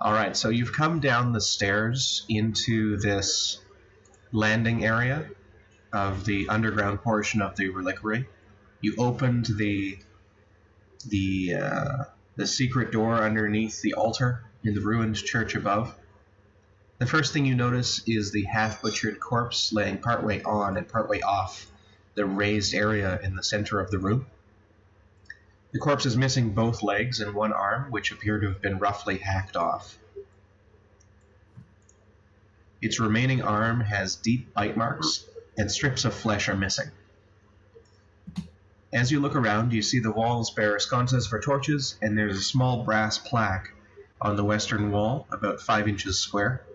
All right, so you've come down the stairs into this landing area of the underground portion of the reliquary. You opened the secret door underneath the altar in the ruined church above. The first thing you notice is the half-butchered corpse laying partway on and partway off the raised area in the center of the room. The corpse is missing both legs and one arm, which appear to have been roughly hacked off. Its remaining arm has deep bite marks, and strips of flesh are missing. As you look around, you see the walls bear sconces for torches, and there's a small brass plaque on the western wall, about 5 inches square.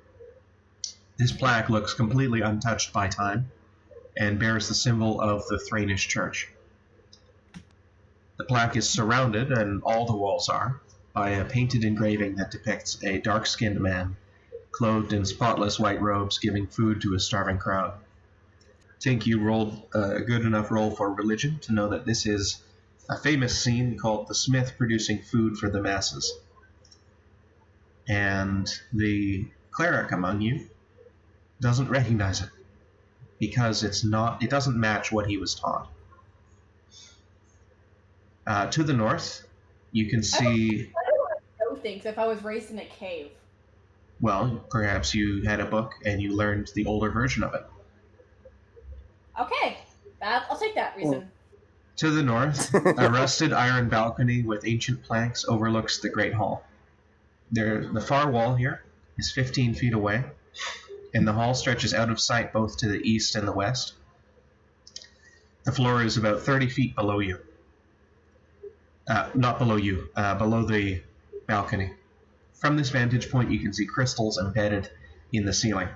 This plaque looks completely untouched by time, and bears the symbol of the Thranish Church. The plaque is surrounded, and all the walls are, by a painted engraving that depicts a dark-skinned man, clothed in spotless white robes, giving food to a starving crowd. Tink, you rolled a good enough roll for religion to know that this is a famous scene called the Smith producing food for the masses. And the cleric among you doesn't recognize it, because it doesn't match what he was taught. To the north, you can see... I don't know things if I was raised in a cave. Well, perhaps you had a book and you learned the older version of it. Okay, I'll take that reason. To the north, a rusted iron balcony with ancient planks overlooks the Great Hall. The far wall here is 15 feet away, and the hall stretches out of sight both to the east and the west. The floor is about 30 feet below you. Not below you, below the balcony. From this vantage point, you can see crystals embedded in the ceiling.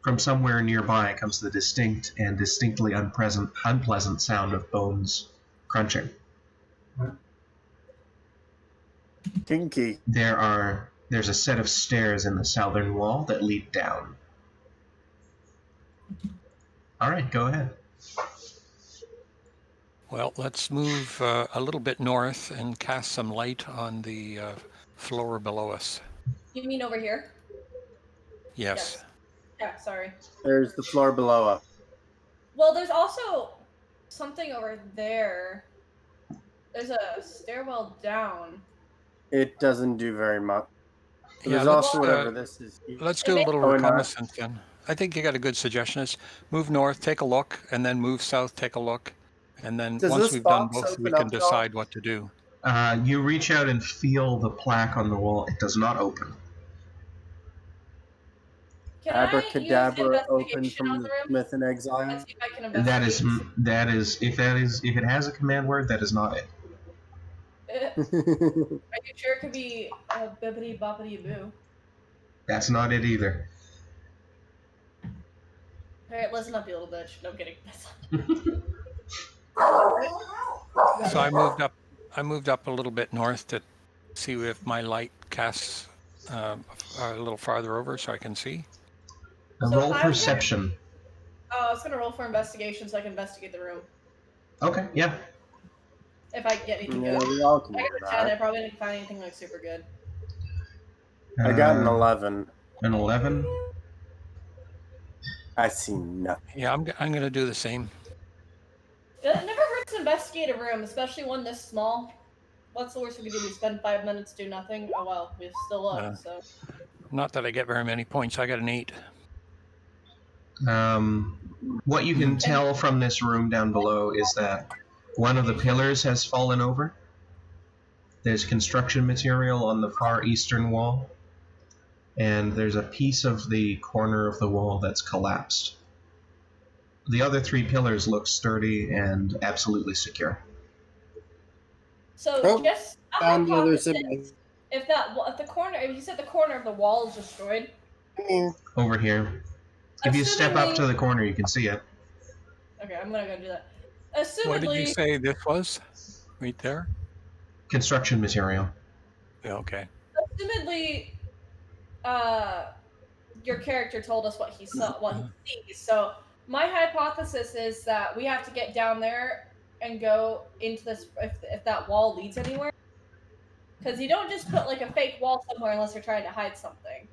From somewhere nearby comes the distinct and distinctly unpleasant sound of bones crunching. Kinky. There's a set of stairs in the southern wall that lead down. All right, go ahead. Well, let's move a little bit north and cast some light on the floor below us. You mean over here? Yes. Yeah, sorry. There's the floor below us. Well, there's also something over there. There's a stairwell down. It doesn't do very much. Yeah, There's also whatever this is. Let's do a little reconnaissance then. I think you got a good suggestion. Is move north, take a look, and then move south, take a look. And then once we've done both, we can decide what to do. You reach out and feel the plaque on the wall. It does not open. Can Abracadabra open from the Smith in exile. That is if it has a command word, that is not it. Are you sure it could be bibbidi boppity boo? That's not it either. Alright, listen up, you little bitch. No, I'm kidding. So I moved up a little bit north to see if my light casts a little farther over so I can see. Roll perception. I was going to roll for investigation so I can investigate the room. Okay, yeah. If I get anything good. We all can I do got a 10, I that. probably didn't find anything like super good. I got an 11. An 11? I see nothing. Yeah, I'm going to do the same. It never hurts to investigate a room, especially one this small. What's the worst we could do? We spend 5 minutes, do nothing? Oh well, we've still up, so... Not that I get very many points. I got an 8. What you can tell from this room down below is that one of the pillars has fallen over. There's construction material on the far eastern wall, and there's a piece of the corner of the wall that's collapsed. The other 3 pillars look sturdy and absolutely secure. So just found the other siblings. If you said the corner of the wall is destroyed. Over here. If you step up to the corner, you can see it. Okay, I'm gonna go do that. Assumedly, what did you say this was? Right there? Construction material. Yeah, okay. Assumedly, your character told us what he saw, what he sees. So my hypothesis is that we have to get down there and go into this. If that wall leads anywhere. Because you don't just put like a fake wall somewhere unless you're trying to hide something.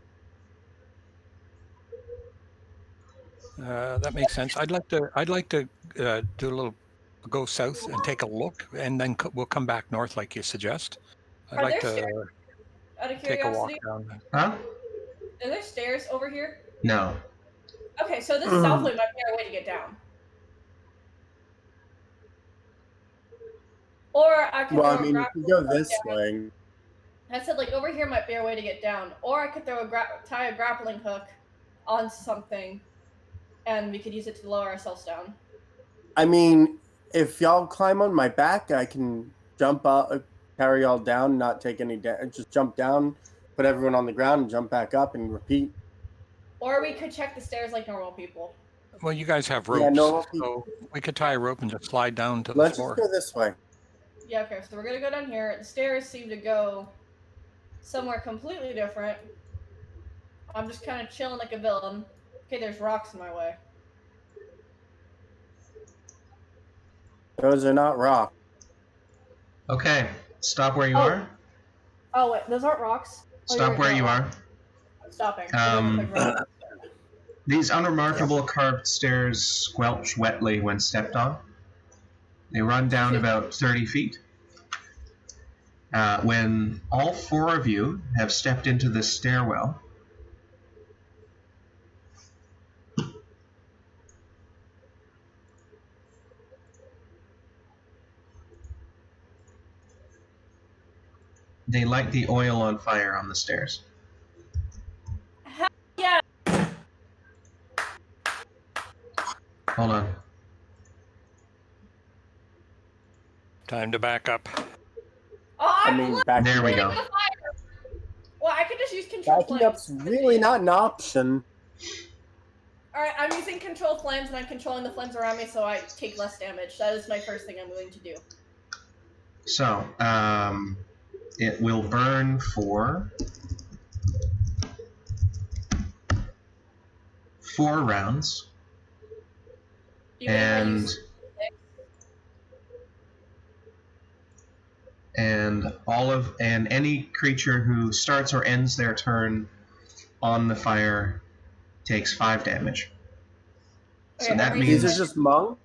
That makes sense. I'd like to do a little go south and take a look, and then we'll come back north like you suggest. I'd Are like there to stairs? Out of take a walk curiosity, down. Huh? are there stairs over here? No. Okay, so this south way might be our way to get down. Or I could Well, throw I mean, a if you go grappling this hook down. way, I said like over here might be our way to get down, or I could throw tie a grappling hook on something, and we could use it to lower ourselves down. I mean, if y'all climb on my back, I can jump up, carry y'all down, not take any damage. Just jump down, put everyone on the ground, and jump back up and repeat. Or we could check the stairs like normal people. Well, you guys have Yeah, ropes, no, so we could tie a rope and just slide down to the Let's floor. just go this way. Yeah, okay, so we're gonna go down here. The stairs seem to go somewhere completely different. I'm just kind of chilling like a villain. Okay, there's rocks in my way. Those are not rocks. Okay. Stop where you are. Oh wait, those aren't rocks. Stop where you are. I'm stopping. These unremarkable carved stairs squelch wetly when stepped on. They run down about 30 feet. When all four of you have stepped into this stairwell, they light the oil on fire on the stairs. Yeah. Hold on. Time to back up. Oh, there we go. Well, I could just use control Backing flames. up's really not an option. Alright, I'm using control flames and I'm controlling the flames around me so I take less damage. That is my first thing I'm willing to do. So, it will burn for 4 rounds. And any creature who starts or ends their turn on the fire takes 5 damage. Okay, so that means these are just monks.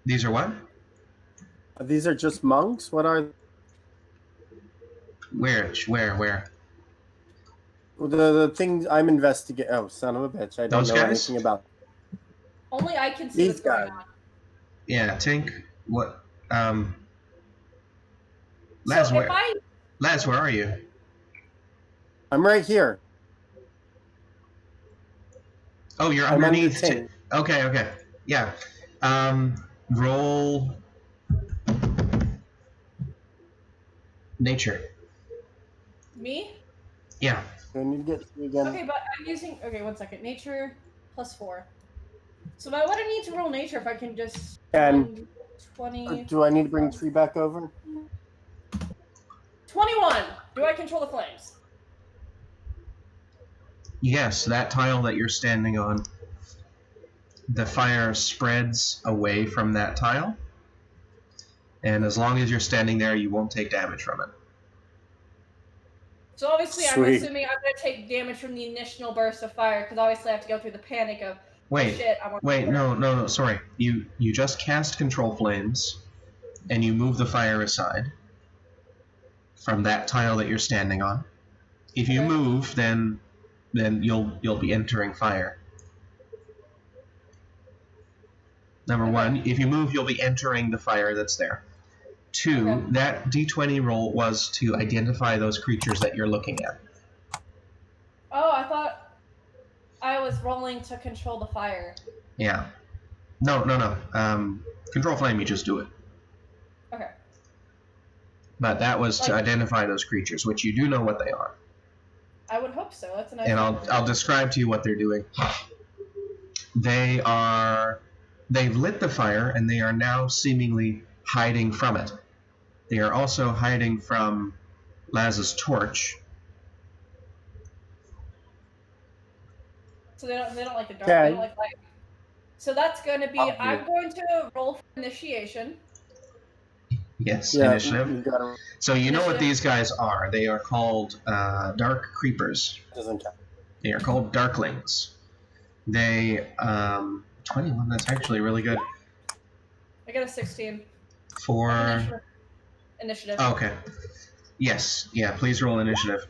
These are what? These are just monks. What are? Where? The things I'm investigating. Oh, son of a bitch! I don't know anything about. Only I can see what's going on. Yeah, Tink. What? Laz, where are you? I'm right here. Oh, you're underneath. Okay. Yeah. Roll nature. Me? Yeah. I need to get you again. Okay, but I'm using. Okay, 1 second. Nature +4. So why would I need to roll nature if I can just? 20. Do I need to bring Tree back over? 21. Do I control the flames? Yes, that tile that you're standing on, the fire spreads away from that tile, and as long as you're standing there, you won't take damage from it. So obviously, I'm assuming I'm going to take damage from the initial burst of fire, because obviously I have to go through the panic of, no, sorry. You just cast Control Flames, and you move the fire aside from that tile that you're standing on. If you move, then you'll be entering fire. Number 1, if you move, you'll be entering the fire that's there. 2, that D20 roll was to identify those creatures that you're looking at. Oh, I thought I was rolling to control the fire. Yeah. No. Control Flame, you just do it. Okay. But that was to identify those creatures, which you do know what they are. I would hope so. That's a nice. And I'll describe to you what they're doing. They've lit the fire, and they are now seemingly hiding from it. They are also hiding from Laz's torch. So they don't like the dark. They don't like light. So that's going to be. I'm going to roll for initiation. Yes, Yeah, initiative. you got it. So you know what Initiative. these guys are. They are called dark creepers. Doesn't count. They are called darklings. They 21. That's actually really good I got a 16. for. Initiative. Oh, okay. Yes. Yeah. Please roll initiative.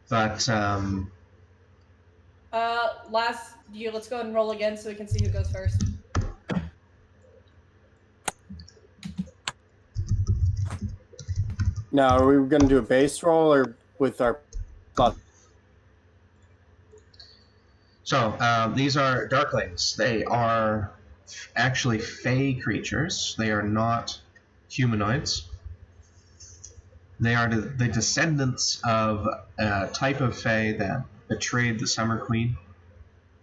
But Let's go ahead and roll again so we can see who goes first. Now, are we going to do a base roll or with our plus? so these are darklings. They are actually fey creatures. They are not humanoids. They are the descendants of a type of fae that betrayed the Summer Queen,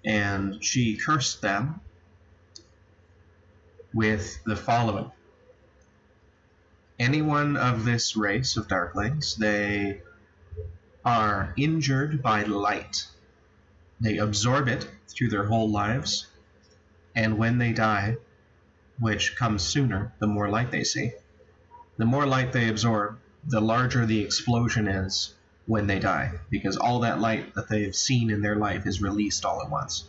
and she cursed them with the following. Anyone of this race of darklings, they are injured by light. They absorb it through their whole lives, and when they die, which comes sooner the more light they see, the more light they absorb, the larger the explosion is when they die, because all that light that they've seen in their life is released all at once.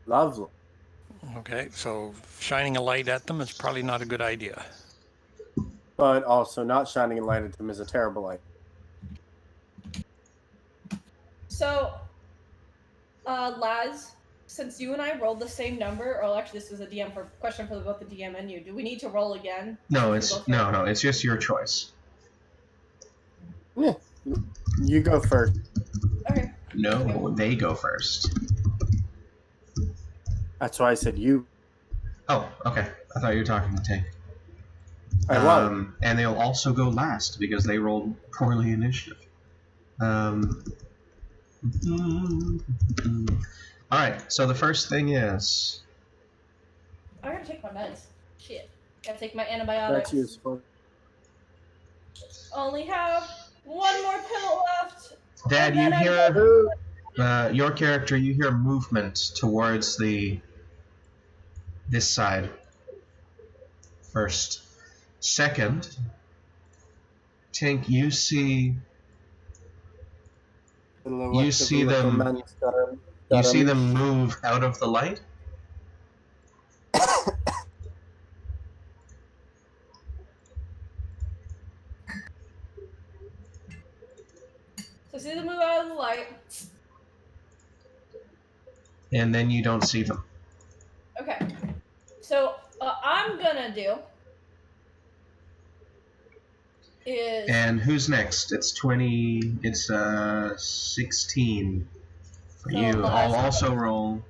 Lovely. Okay, so shining a light at them is probably not a good idea. But also, not shining a light at them is a terrible idea. So, Laz, since you and I rolled the same number, or actually this is a question for both the DM and you, do we need to roll again? No, it's just your choice. Yeah, you go first. Okay. No, they go first. That's why I said you. Oh, okay. I thought you were talking to Tank. I was. And they'll also go last because they rolled poorly initiative. Alright, so the first thing is... I gotta take my meds. Shit. Gotta take my antibiotics. That's useful. Only have one more pill left. Dad, you hear... your character, you hear movement towards this side. First. Second, Tink, you see them move out of the light. So see them move out of the light. And then you don't see them. Okay. So I'm gonna do is... And who's next? It's 20. It's 16 for So you. I'll last- also roll.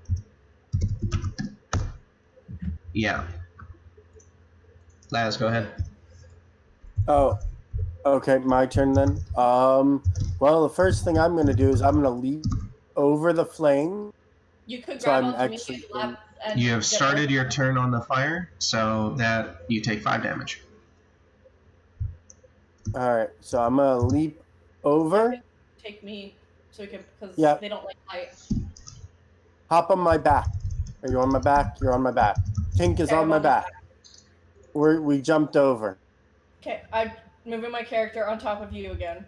Yeah. Laz, go ahead. Oh, okay, my turn then. Well, the first thing I'm going to do is I'm going to leap over the flame. You could So grab I'm onto me actually- and You have get started over. your turn on the fire, so that you take 5 damage. All right, so I'm going to leap over, Take me so we can, because Yeah. they don't like light. hop on my back. Are you on my back? You're on my back. Tink is Okay, on I'm my on the back. We jumped over. Okay, I'm moving my character on top of you again.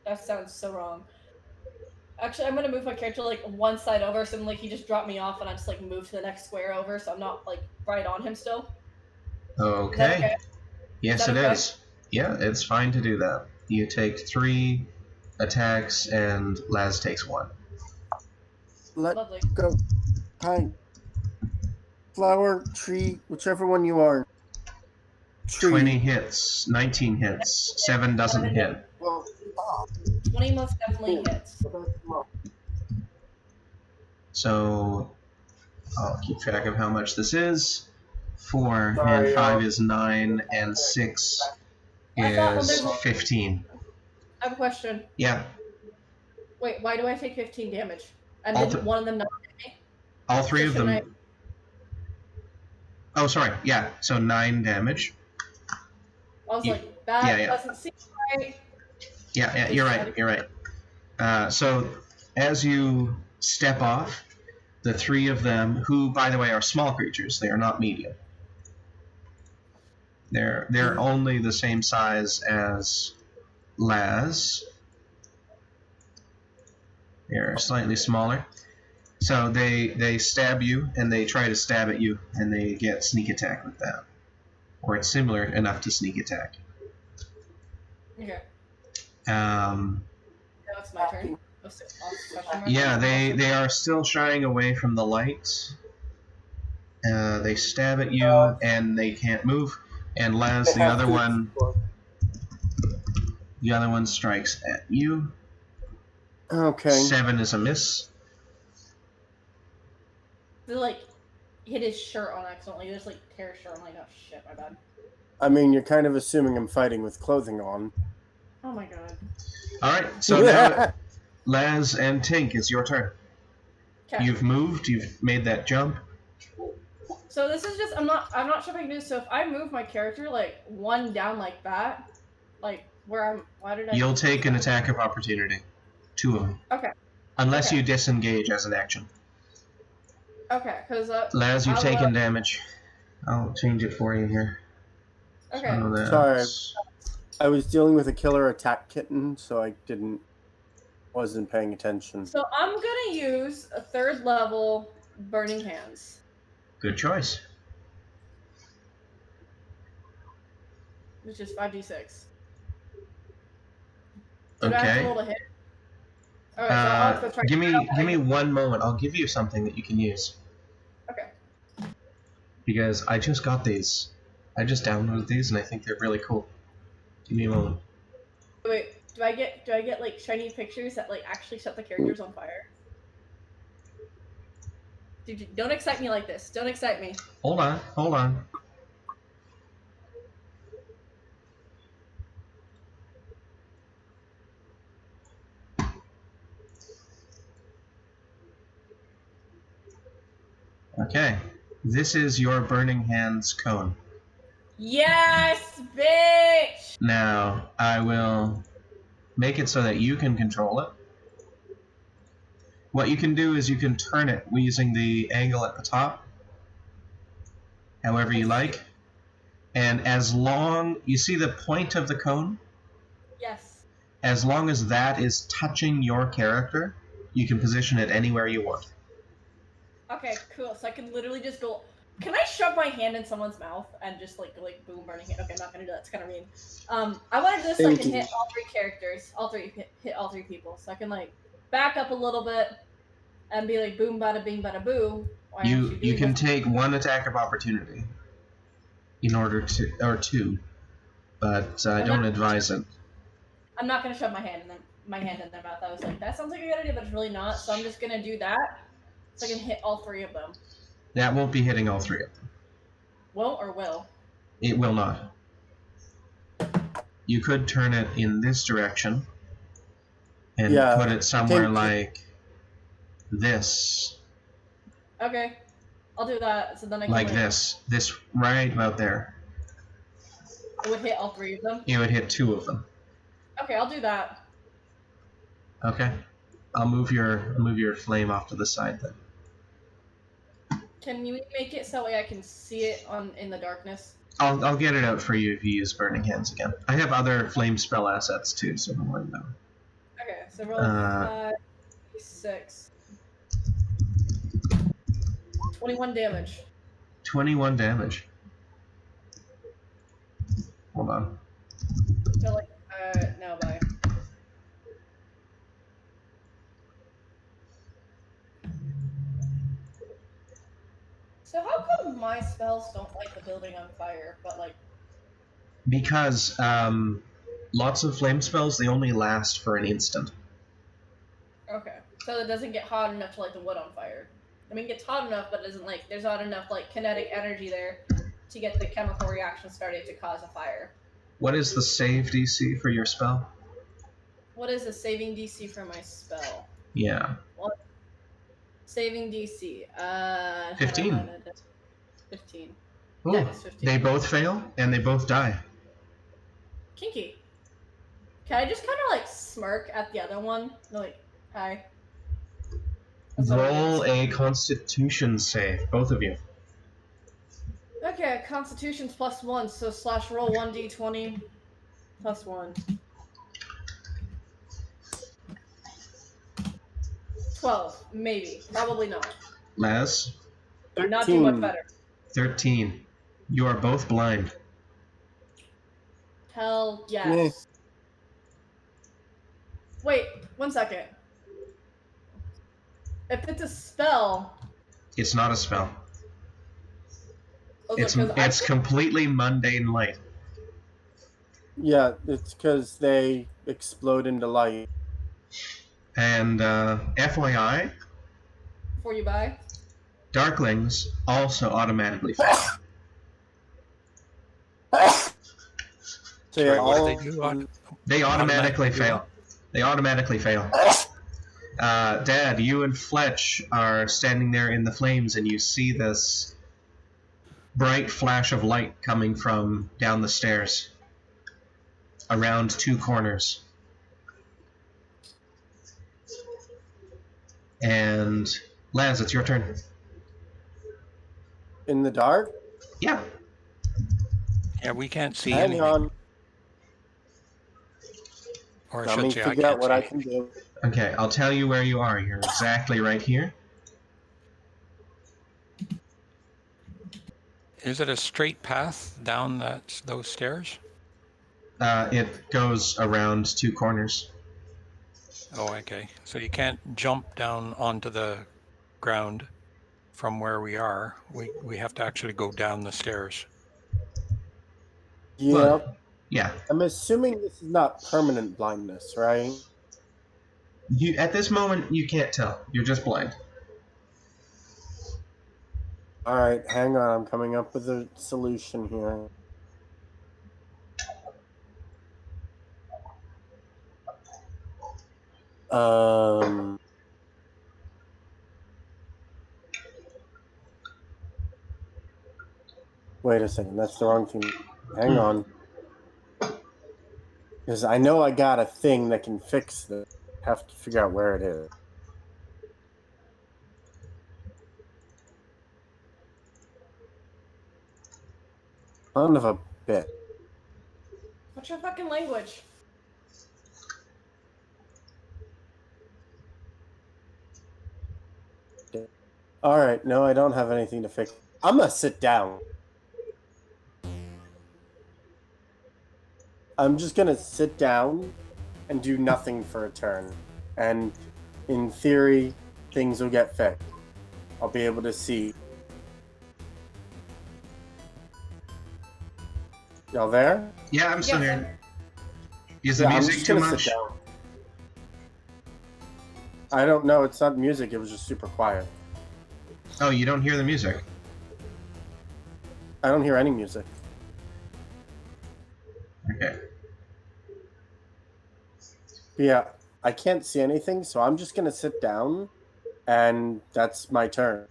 That sounds so wrong. Actually, I'm gonna move my character like one side over, so like he just dropped me off, and I just like move to the next square over, so I'm not like right on him still. Okay. Is that okay? Yes, Is that it okay? is. Yeah, it's fine to do that. You take 3 attacks, and Laz takes 1. Let Lovely. go. Pine. Flower, tree, whichever one you are. Tree. 20 hits, 19 hits, 7 doesn't hit. Well, stop. 20 most definitely hits. So I'll keep track of how much this is. 4 Sorry, and 5 is 9, and 6 I thought is when they- 15. I have a question. Yeah, Wait, why do I take 15 damage? And All did one of them not hit me? all 3 So of should them. Oh, sorry. Yeah, so 9 damage. I was You- like, that yeah. doesn't seem right. Yeah, you're right. So as you step off, the three of them, who, by the way, are small creatures. They are not medium. They're only the same size as Laz. They're slightly smaller. So they stab you, and they try to stab at you, and they get sneak attack with that. Or it's similar enough to sneak attack. Okay. Um, Now it's my turn. yeah, they are still shying away from the light. They stab at you, and they can't move. And Laz, the other one strikes at you. Okay. 7 is a miss. They like hit his shirt on accidentally. Just like tear his shirt. I'm like, oh shit, my bad. I mean, you're kind of assuming I'm fighting with clothing on. Oh my god. Alright, so now Laz and Tink, it's your turn. Okay. You've moved, you've made that jump. So this is just I'm not sure if I can do this. So if I move my character like one down like that, like where I'm why did I You'll take an attack of opportunity. 2 of them. Okay. Unless you disengage as an action. Okay, because Laz, you've taken damage. I'll change it for you here. Okay. So sorry. I was dealing with a killer attack kitten, so I wasn't paying attention. So I'm gonna use a 3rd level Burning Hands. Good choice. Which is 5d6. Did I have to roll to hit? Alright, so give me one moment. I'll give you something that you can use. Okay. Because I just got these. I just downloaded these and I think they're really cool. Give me a moment. Wait, do I get like shiny pictures that like actually set the characters on fire? Dude, don't excite me like this. Don't excite me. Hold on. Okay, this is your Burning Hands cone. Yes, bitch! Now, I will make it so that you can control it. What you can do is you can turn it using the angle at the top, however you like. And as long, you see the point of the cone? Yes. As long as that is touching your character, you can position it anywhere you want. Okay, cool. So I can literally just go. Can I shove my hand in someone's mouth and just like boom, burning hand? Okay, I'm not gonna do that. It's kind of mean. I want to do this so I can hit all 3 characters, hit all 3 people. So I can like back up a little bit and be like boom, bada, bing, bada, boo. You can take 1 attack of opportunity in order to, or 2, but I don't advise it. I'm not gonna shove my hand in their mouth. I was like, that sounds like a good idea, but it's really not. So I'm just gonna do that. So I can hit all 3 of them. That won't be hitting all 3 of them. Won't or will? It will not. You could turn it in this direction and put it somewhere like this. Okay, I'll do that. So then I can like this right about there. It would hit all 3 of them. You would hit 2 of them. Okay, I'll do that. Okay, I'll move your flame off to the side then. Can you make it so I can see it in the darkness? I'll get it out for you if you use Burning Hands again. I have other flame spell assets too, so don't worry about it. Okay, so roll 5, 6. 21 damage. 21 damage. Hold on. So like, no, bye. So how come my spells don't light the building on fire, but like... Because lots of flame spells, they only last for an instant. Okay, so it doesn't get hot enough to light the wood on fire. I mean, it gets hot enough, but it isn't like, there's not enough like kinetic energy there to get the chemical reaction started to cause a fire. What is the save DC for your spell? What is the saving DC for my spell? Yeah. What? Saving DC. 15. 15. Ooh, Yeah, it's 15. they both fail and they both die. Kinky. Can I just kind of like smirk at the other one? Like, hi. Roll a Constitution save, both of you. Okay, Constitution's +1, so / roll 1d20 +1. 12, maybe. Probably not. Laz? 13. Not too much better. 13. You are both blind. Hell yes. Wait, 1 second. If it's a spell... It's not a spell. Okay, It's completely mundane light. Yeah, it's because they explode into light. And FYI, Before you buy? Darklings also automatically fail. So yeah, what do they do? They automatically fail. They automatically fail. Dad, you and Fletch are standing there in the flames, and you see this bright flash of light coming from down the stairs, around 2 corners. And Laz, it's your turn. In the dark? Yeah. Yeah, we can't see Hang anything. on. Or I Let should me say, I figure out can't what see I anything. can do. Okay, I'll tell you where you are. You're exactly right here. Is it a straight path down those stairs? It goes around 2 corners. Oh, okay. So you can't jump down onto the ground from where we are. We have to actually go down the stairs. Yeah. Well, yeah. I'm assuming this is not permanent blindness, right? You at this moment you can't tell. You're just blind. Alright, hang on. I'm coming up with a solution here. Wait a second. That's the wrong thing. Hang on. Because I know I got a thing that can fix this. I have to figure out where it is. Son of a bit. What's your fucking language? Alright, no, I don't have anything to fix. I'm gonna sit down. I'm just gonna sit down and do nothing for a turn. And in theory, things will get fixed. I'll be able to see. Y'all there? Yeah, I'm still Yes, here. Is the Yeah, I'm music just too gonna much? sit down. I don't know, it's not music, it was just super quiet. Oh, you don't hear the music? I don't hear any music. Okay. Yeah, I can't see anything, so I'm just gonna sit down, and that's my turn.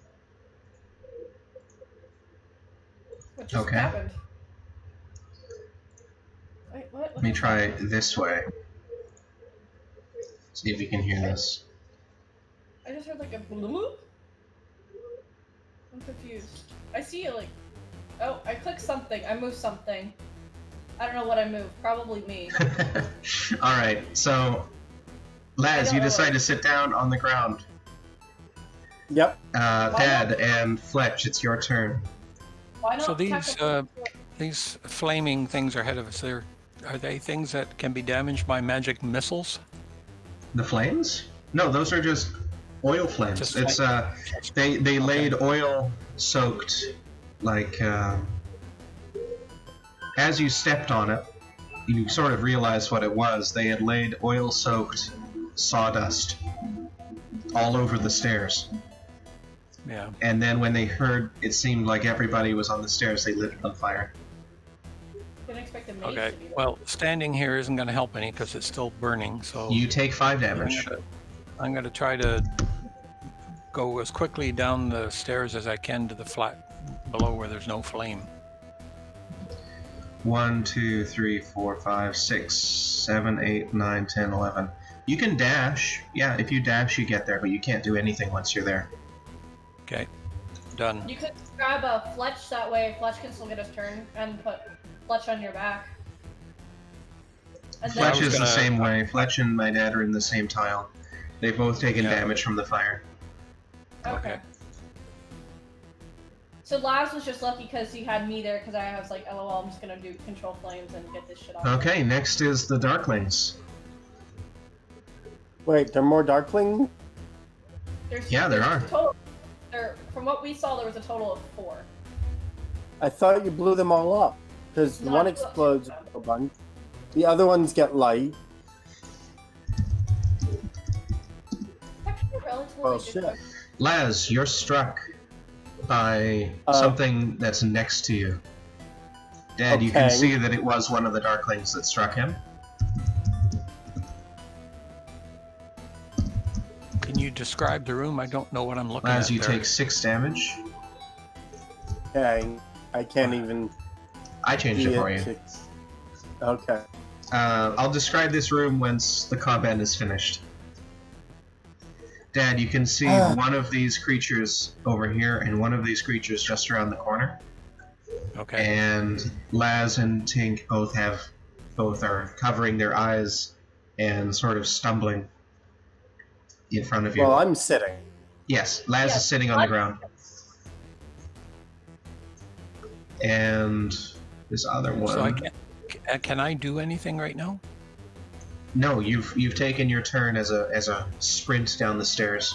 What just Okay. happened? Wait, what? Let me try this way. See if you can hear this. I just heard like a bloop. I'm confused. I see like... Oh, I clicked something. I moved something. I don't know what I moved. Probably me. Alright, so Laz, you decide to sit down on the ground. Yep. Dad and Fletch, it's your turn. Why not? So these flaming things are ahead of us. Are they things that can be damaged by magic missiles? The flames? No, those are just oil flames. Just It's they laid oil soaked like as you stepped on it, you sort of realized what it was. They had laid oil soaked sawdust all over the stairs. Yeah. And then when they heard it seemed like everybody was on the stairs, they lit it on fire. Didn't expect a mage Okay. to be there. Well, standing here isn't going to help any because it's still burning. So You take 5 damage. I'm going to try to go as quickly down the stairs as I can to the flat below where there's no flame. 1, 2, 3, 4, 5, 6, 7, 8, 9, 10, 11. You can dash. Yeah, if you dash, you get there, but you can't do anything once you're there. Okay, done. You could grab a Fletch, that way Fletch can still get his turn, and put Fletch on your back. And Fletch is the same way. I- Fletch and my dad are in the same tile. They've both taken Yeah. damage from the fire. Okay. So Labs was just lucky because he had me there, because I was like, LOL, I'm just gonna do control flames and get this shit off. Okay, next is the Darklings. Wait, there are more Darkling? Yeah, there are. From what we saw, there was a total of 4. I thought you blew them all up. Because No, one I blew up explodes 2 of them. a bunch. The other ones get light. Actually, relatively Well, good shit. question. Laz, you're struck by something that's next to you. Dad, you can Okay. see that it was one of the Darklings that struck him. Can you describe the room? I don't know what I'm looking Laz, at you there. take 6 damage. Okay. I can't even I changed see it for it. you. Okay. I'll describe this room once the combat is finished. Dad, you can see one of these creatures over here and one of these creatures just around the corner. Okay. And Laz and Tink both are covering their eyes and sort of stumbling in front of you. Well, I'm sitting. Yes, Laz Yes, is sitting on the ground. And this other one. So I can't. Can I do anything right now? No, you've taken your turn as a sprint down the stairs.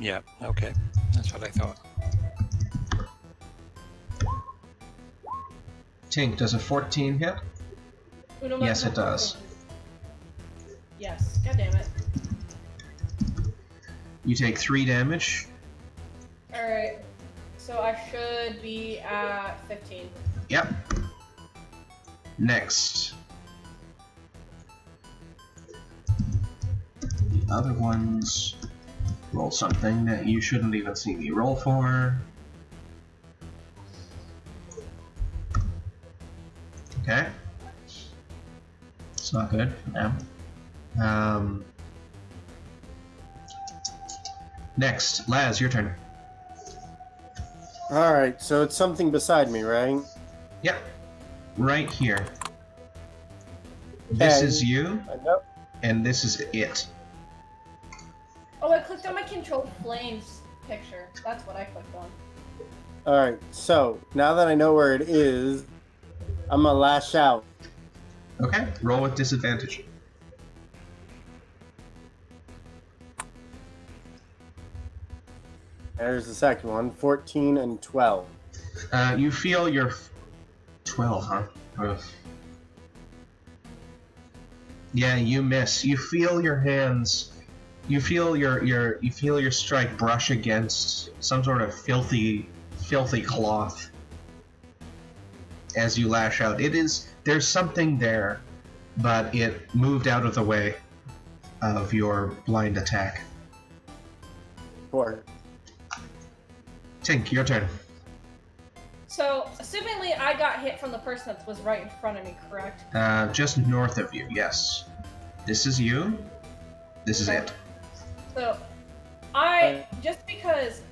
Yeah. Okay. That's what I thought. Tink, does a 14 hit? Uno Yes, no- it does. Yes. God damn it. You take 3 damage. Alright. So I should be at 15. Yep. Next. The other ones roll something that you shouldn't even see me roll for. Okay. It's not good for them. Next, Laz, your turn. Alright, so it's something beside me, right? Yep. Right here. This Okay. is you, I know. and this is it. Oh, I clicked on my controlled flames picture. That's what I clicked on. Alright, so now that I know where it is, I'm gonna lash out. Okay, roll with disadvantage. There's the second one, 14 and 12. You feel your 12, huh? Yeah, you miss. You feel your hands. You feel your strike brush against some sort of filthy cloth as you lash out. There's something there, but it moved out of the way of your blind attack. 4. Tink, your turn. So, assumingly I got hit from the person that was right in front of me, correct? Just north of you, yes. This is you. This is it. So, just because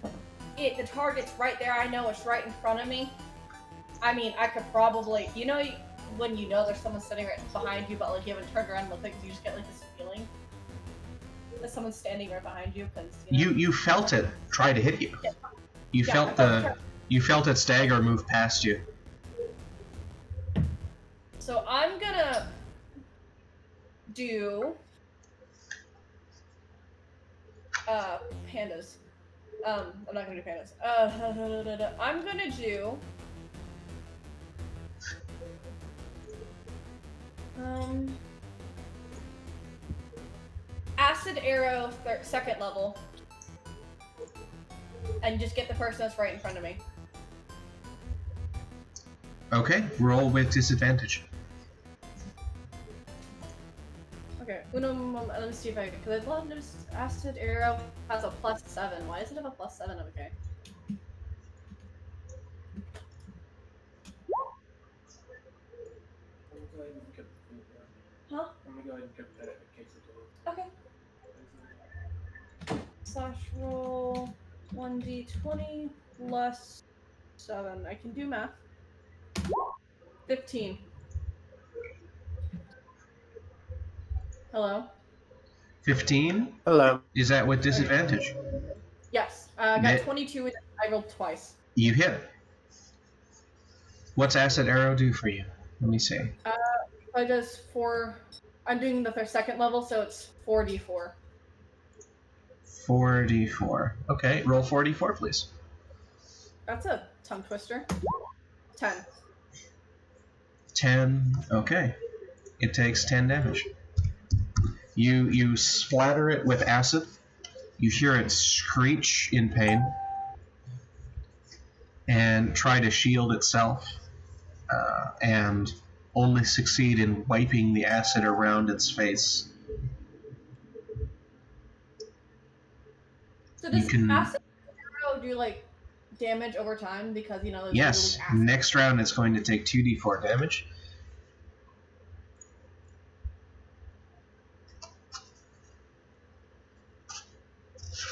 the target's right there, I know it's right in front of me. I mean, I could probably, when you know there's someone sitting right behind you, but like you haven't turned around and looked, like you just get like this feeling that someone's standing right behind you, because You felt it try to hit you. Yeah. You felt it stagger move past you. So I'm gonna do pandas. I'm not gonna do pandas. I'm gonna do acid arrow second level, and just get the person that's right in front of me. Okay, roll with disadvantage. Okay, let me see if I can, because I love this acid arrow has a +7. Why does it have a +7? Okay. Huh? I'm gonna go ahead and cook that quesadilla. Okay. Slash roll 1d20 plus 7. I can do math. 15. Hello? 15? Hello. Is that with disadvantage? Yes. I got Ne- 22 and I rolled twice. You hit. What's Acid Arrow do for you? Let me see. I just 4. I'm doing the second level, so it's 4d4. 4d4. Okay, roll 4d4, please. That's a tongue twister. 10. 10. Okay. It takes 10 damage. You splatter it with acid. You hear it screech in pain and try to shield itself, and only succeed in wiping the acid around its face. So You does can. acid arrow do like damage over time because there's Yes. acid? Next round, it's going to take 2d4 damage.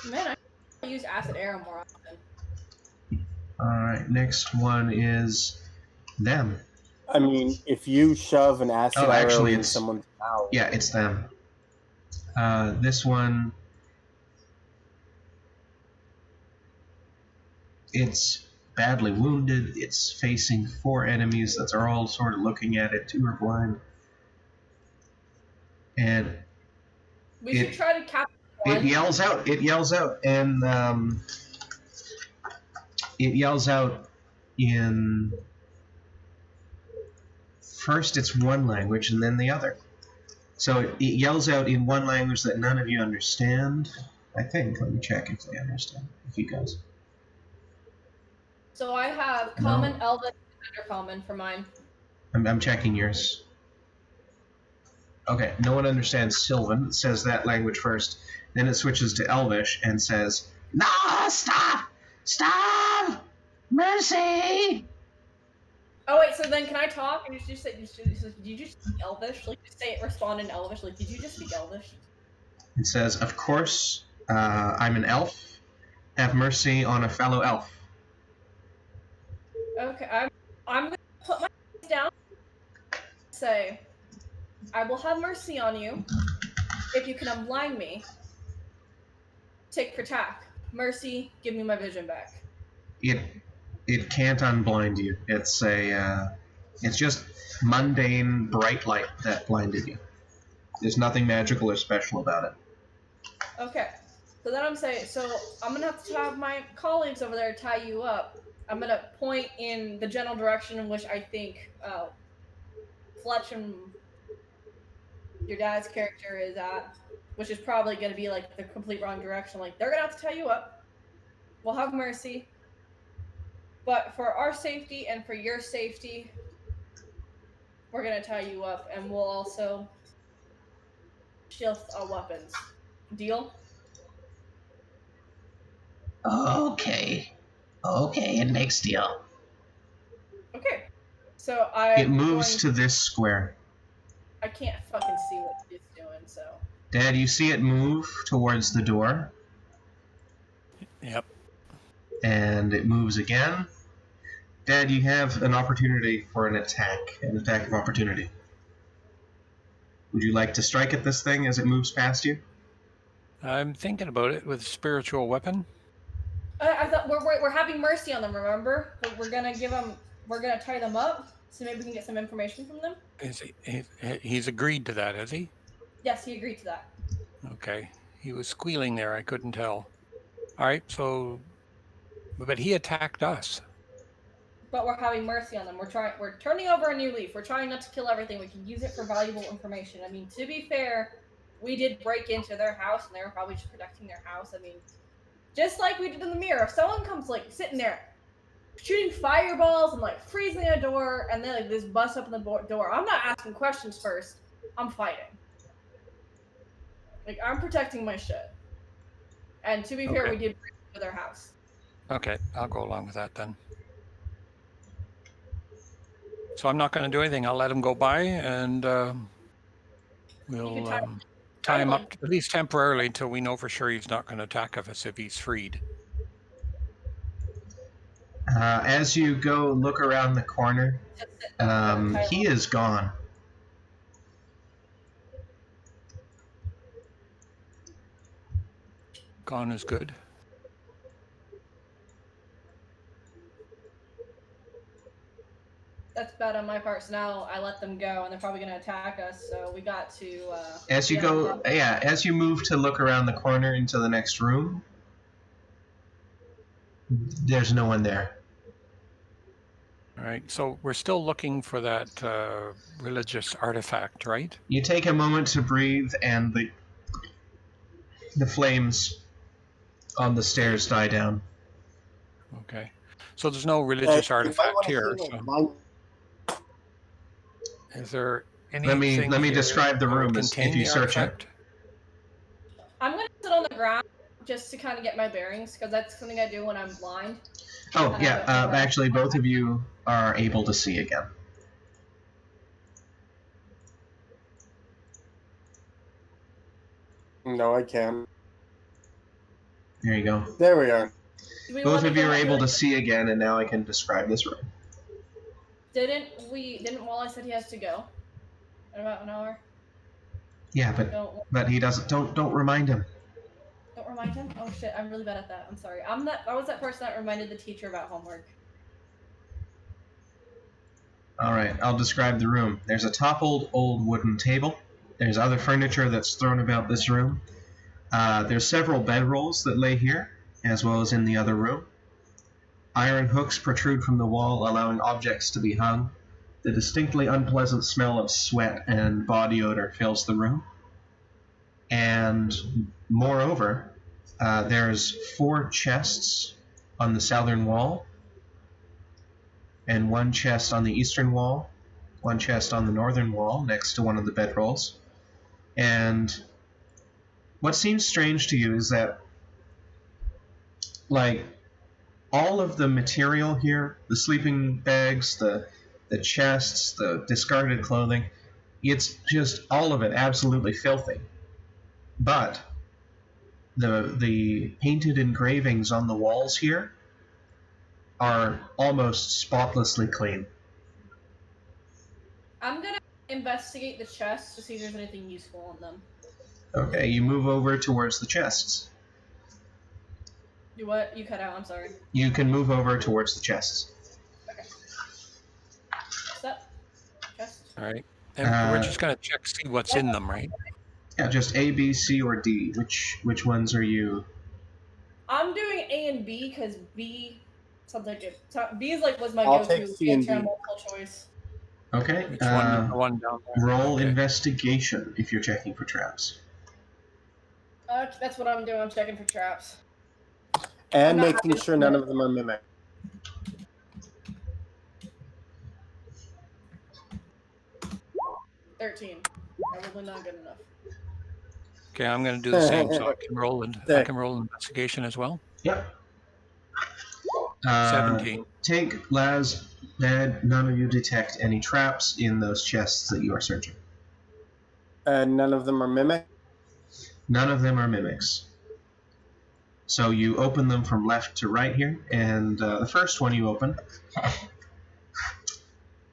Man, I use acid arrow more often. Alright, next one is them. I mean, if you shove an acid arrow actually, in someone's mouth. Yeah, it's them. This one, it's badly wounded. It's facing 4 enemies that are all sort of looking at it. 2 are blind. And We should try to capture one. it yells out, and it yells out in... First it's one language and then the other. So it yells out in one language that none of you understand. I think. Let me check if they understand. If you guys. So I have common, Elvish, and undercommon for mine. I'm checking yours. Okay, no one understands Sylvan. It says that language first. Then it switches to Elvish and says, "No, stop! Stop! Mercy!" Oh wait, so then can I talk? And you just say, did you just speak Elvish? Like, just say it, respond in Elvish. Like, did you just speak Elvish? It says, "Of course, I'm an elf. Have mercy on a fellow elf." Okay, I'm gonna put my hands down. Say, I will have mercy on you if you can unblind me. Tick for tack. Mercy, give me my vision back. It can't unblind you. It's just mundane bright light that blinded you. There's nothing magical or special about it. Okay. So then I'm saying, so I'm gonna have to have my colleagues over there tie you up. I'm gonna point in the general direction in which I think Fletch and your dad's character is at, which is probably gonna be like the complete wrong direction. Like, they're gonna have to tie you up. We'll have mercy. But for our safety and for your safety, we're gonna tie you up, and we'll also shield our weapons. Deal? Okay, it makes deal. Okay. So It moves to this square. I can't fucking see what it's doing, so. Dad, you see it move towards the door, Yep. and it moves again. Dad, you have an opportunity for an attack of opportunity. Would you like to strike at this thing as it moves past you? I'm thinking about it with spiritual weapon. I thought we're having mercy on them. Remember, we're gonna give them. We're gonna tie them up, so maybe we can get some information from them. He's agreed to that, has he? Yes, he agreed to that. Okay. He was squealing there. I couldn't tell. All right. So, but he attacked us. But we're having mercy on them. We're turning over a new leaf. We're trying not to kill everything. We can use it for valuable information. I mean, to be fair, we did break into their house, and they were probably just protecting their house. I mean, just like we did in the mirror. If someone comes like sitting there, shooting fireballs and like freezing a door, and then like this bust up in the door, I'm not asking questions first. I'm fighting. Like, I'm protecting my shit. And to be fair, we did break into their house. Okay, I'll go along with that then. So I'm not going to do anything. I'll let him go by, and We'll tie tie him him up at least temporarily until we know for sure he's not going to attack us if he's freed. As you go look around the corner, he is gone. Gone is good. That's bad on my part. So now I let them go, and they're probably going to attack us. So we got to. As you move to look around the corner into the next room, there's no one there. All right, so we're still looking for that religious artifact, right? You take a moment to breathe, and the flames on the stairs die down. Okay, so there's no religious artifact here. So. Is there anything? Let me describe the room as if you search it. I'm gonna sit on the ground just to kind of get my bearings, because that's something I do when I'm blind. Oh yeah, actually, both of you are able to see again. No, I can't. There you go. There we are. Both of you are able to see again, and now I can describe this room. Didn't Wally said he has to go in about an hour? Yeah, but he doesn't. Don't remind him. Don't remind him? Oh shit, I'm really bad at that. I'm sorry. I was that person that reminded the teacher about homework. Alright, I'll describe the room. There's a toppled old wooden table. There's other furniture that's thrown about this room. There's several bedrolls that lay here, as well as in the other room. Iron hooks protrude from the wall, allowing objects to be hung. The distinctly unpleasant smell of sweat and body odor fills the room. And moreover, there's 4 chests on the southern wall, and 1 chest on the eastern wall, 1 chest on the northern wall next to one of the bedrolls. And what seems strange to you is that, like, all of the material here, the sleeping bags, the chests, the discarded clothing, it's just all of it absolutely filthy. But the painted engravings on the walls here are almost spotlessly clean. I'm gonna investigate the chests to see if there's anything useful in them. Okay, you move over towards the chests. You what? You cut out, I'm sorry. You can move over towards the chests. Okay. Sept. Chest. All right. And we're just going to check, see what's in them, right? Yeah, just A, B, C, or D. Which ones are you? I'm doing A and B because B sounds like it. B is was my I'll go-to take C and D. multiple choice. Okay. Which one? The one down there. Roll investigation if you're checking for traps. That's what I'm doing. I'm checking for traps. And making sure none of them are mimic. $13. Probably not good enough. Okay, I'm going to do the same, so I can roll investigation as well. Yep. 17. Take Laz, Ned, none of you detect any traps in those chests that you are searching. And none of them are mimic? None of them are mimics. So you open them from left to right here, and the first one you open,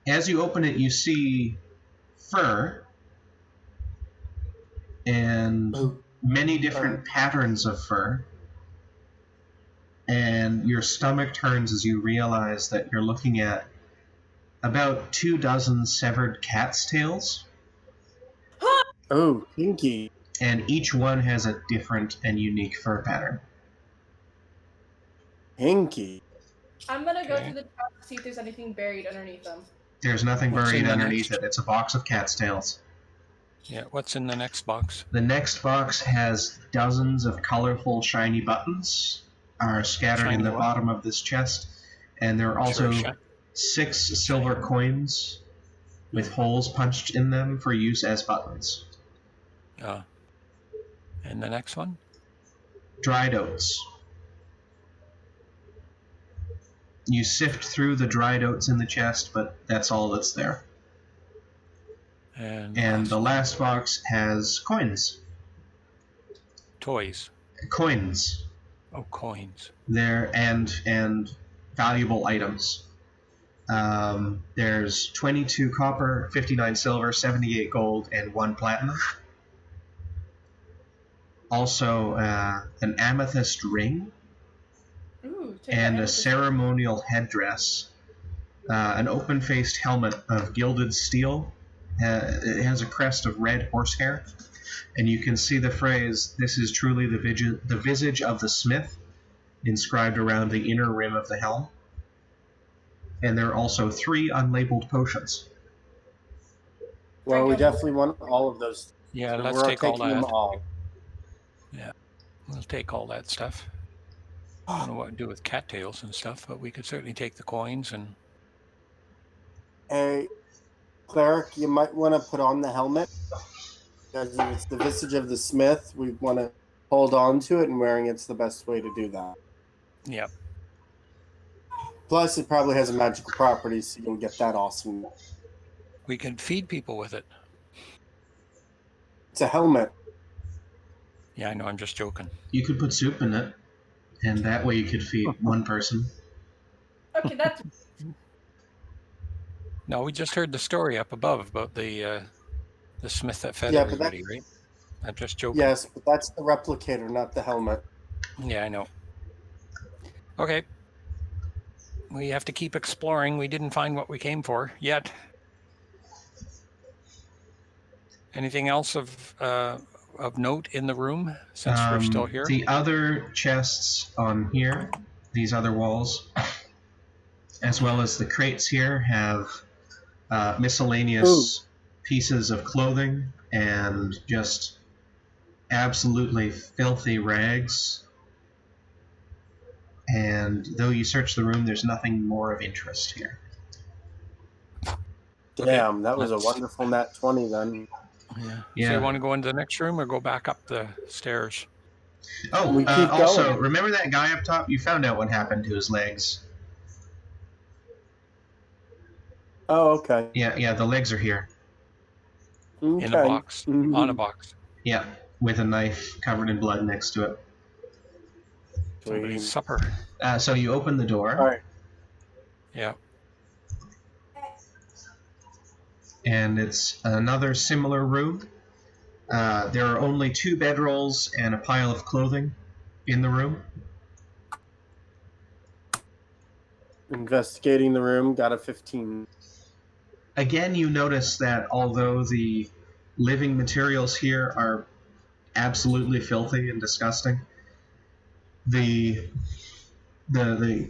as you open it, you see fur and many different patterns of fur, and your stomach turns as you realize that you're looking at about 24 severed cat's tails. Oh, kinky. And each one has a different and unique fur pattern. Hinky. I'm gonna go through the top to see if there's anything buried underneath them. There's nothing buried underneath it. It's a box of cat's tails. Yeah, what's in the next box? The next box has dozens of colorful shiny buttons are scattered in the bottom of this chest. And there are also 6 silver coins with holes punched in them for use as buttons. And the next one? Dried oats. You sift through the dried oats in the chest, but that's all that's there. And the last box has coins. Toys. Coins. Oh, coins. There and valuable items. There's 22 copper, 59 silver, 78 gold, and 1 platinum. Also, an amethyst ring. Ooh, and a ceremonial headdress. An open-faced helmet of gilded steel. It has a crest of red horsehair. And you can see the phrase, "This is truly the visage of the smith," inscribed around the inner rim of the helm. And there are also 3 unlabeled potions. Well, we definitely want all of those. Yeah, so let's we're take all taking them that. all. Yeah, we'll take all that stuff. I don't know what to do with cattails and stuff, but we could certainly take the coins and... Hey, cleric, you might want to put on the helmet. Because if it's the visage of the smith, we want to hold on to it, and wearing it's the best way to do that. Yep. Plus, it probably has a magical property, so you'll get that awesome. We can feed people with it. It's a helmet. Yeah, I know, I'm just joking. You could put soup in it, and that way you could feed one person. Okay, that's... No, we just heard the story up above about the smith that fed everybody, right? I'm just joking. Yes, but that's the replicator, not the helmet. Yeah, I know. Okay. We have to keep exploring. We didn't find what we came for yet. Anything else of note in the room since we're still here? The other chests on here, these other walls, as well as the crates here, have miscellaneous pieces of clothing and just absolutely filthy rags. And though you search the room, there's nothing more of interest here. Damn, that was a wonderful nat 20 then. Yeah. So you want to go into the next room or go back up the stairs? Oh, we keep also, going. Remember that guy up top? You found out what happened to his legs. Oh, okay. Yeah, the legs are here. Okay. In a box. On a box. Yeah, with a knife covered in blood next to it. Somebody's supper. So you open the door. All right. Yeah. And it's another similar room. There are only 2 bedrolls and a pile of clothing in the room. Investigating the room, got a 15. Again, you notice that although the living materials here are absolutely filthy and disgusting, the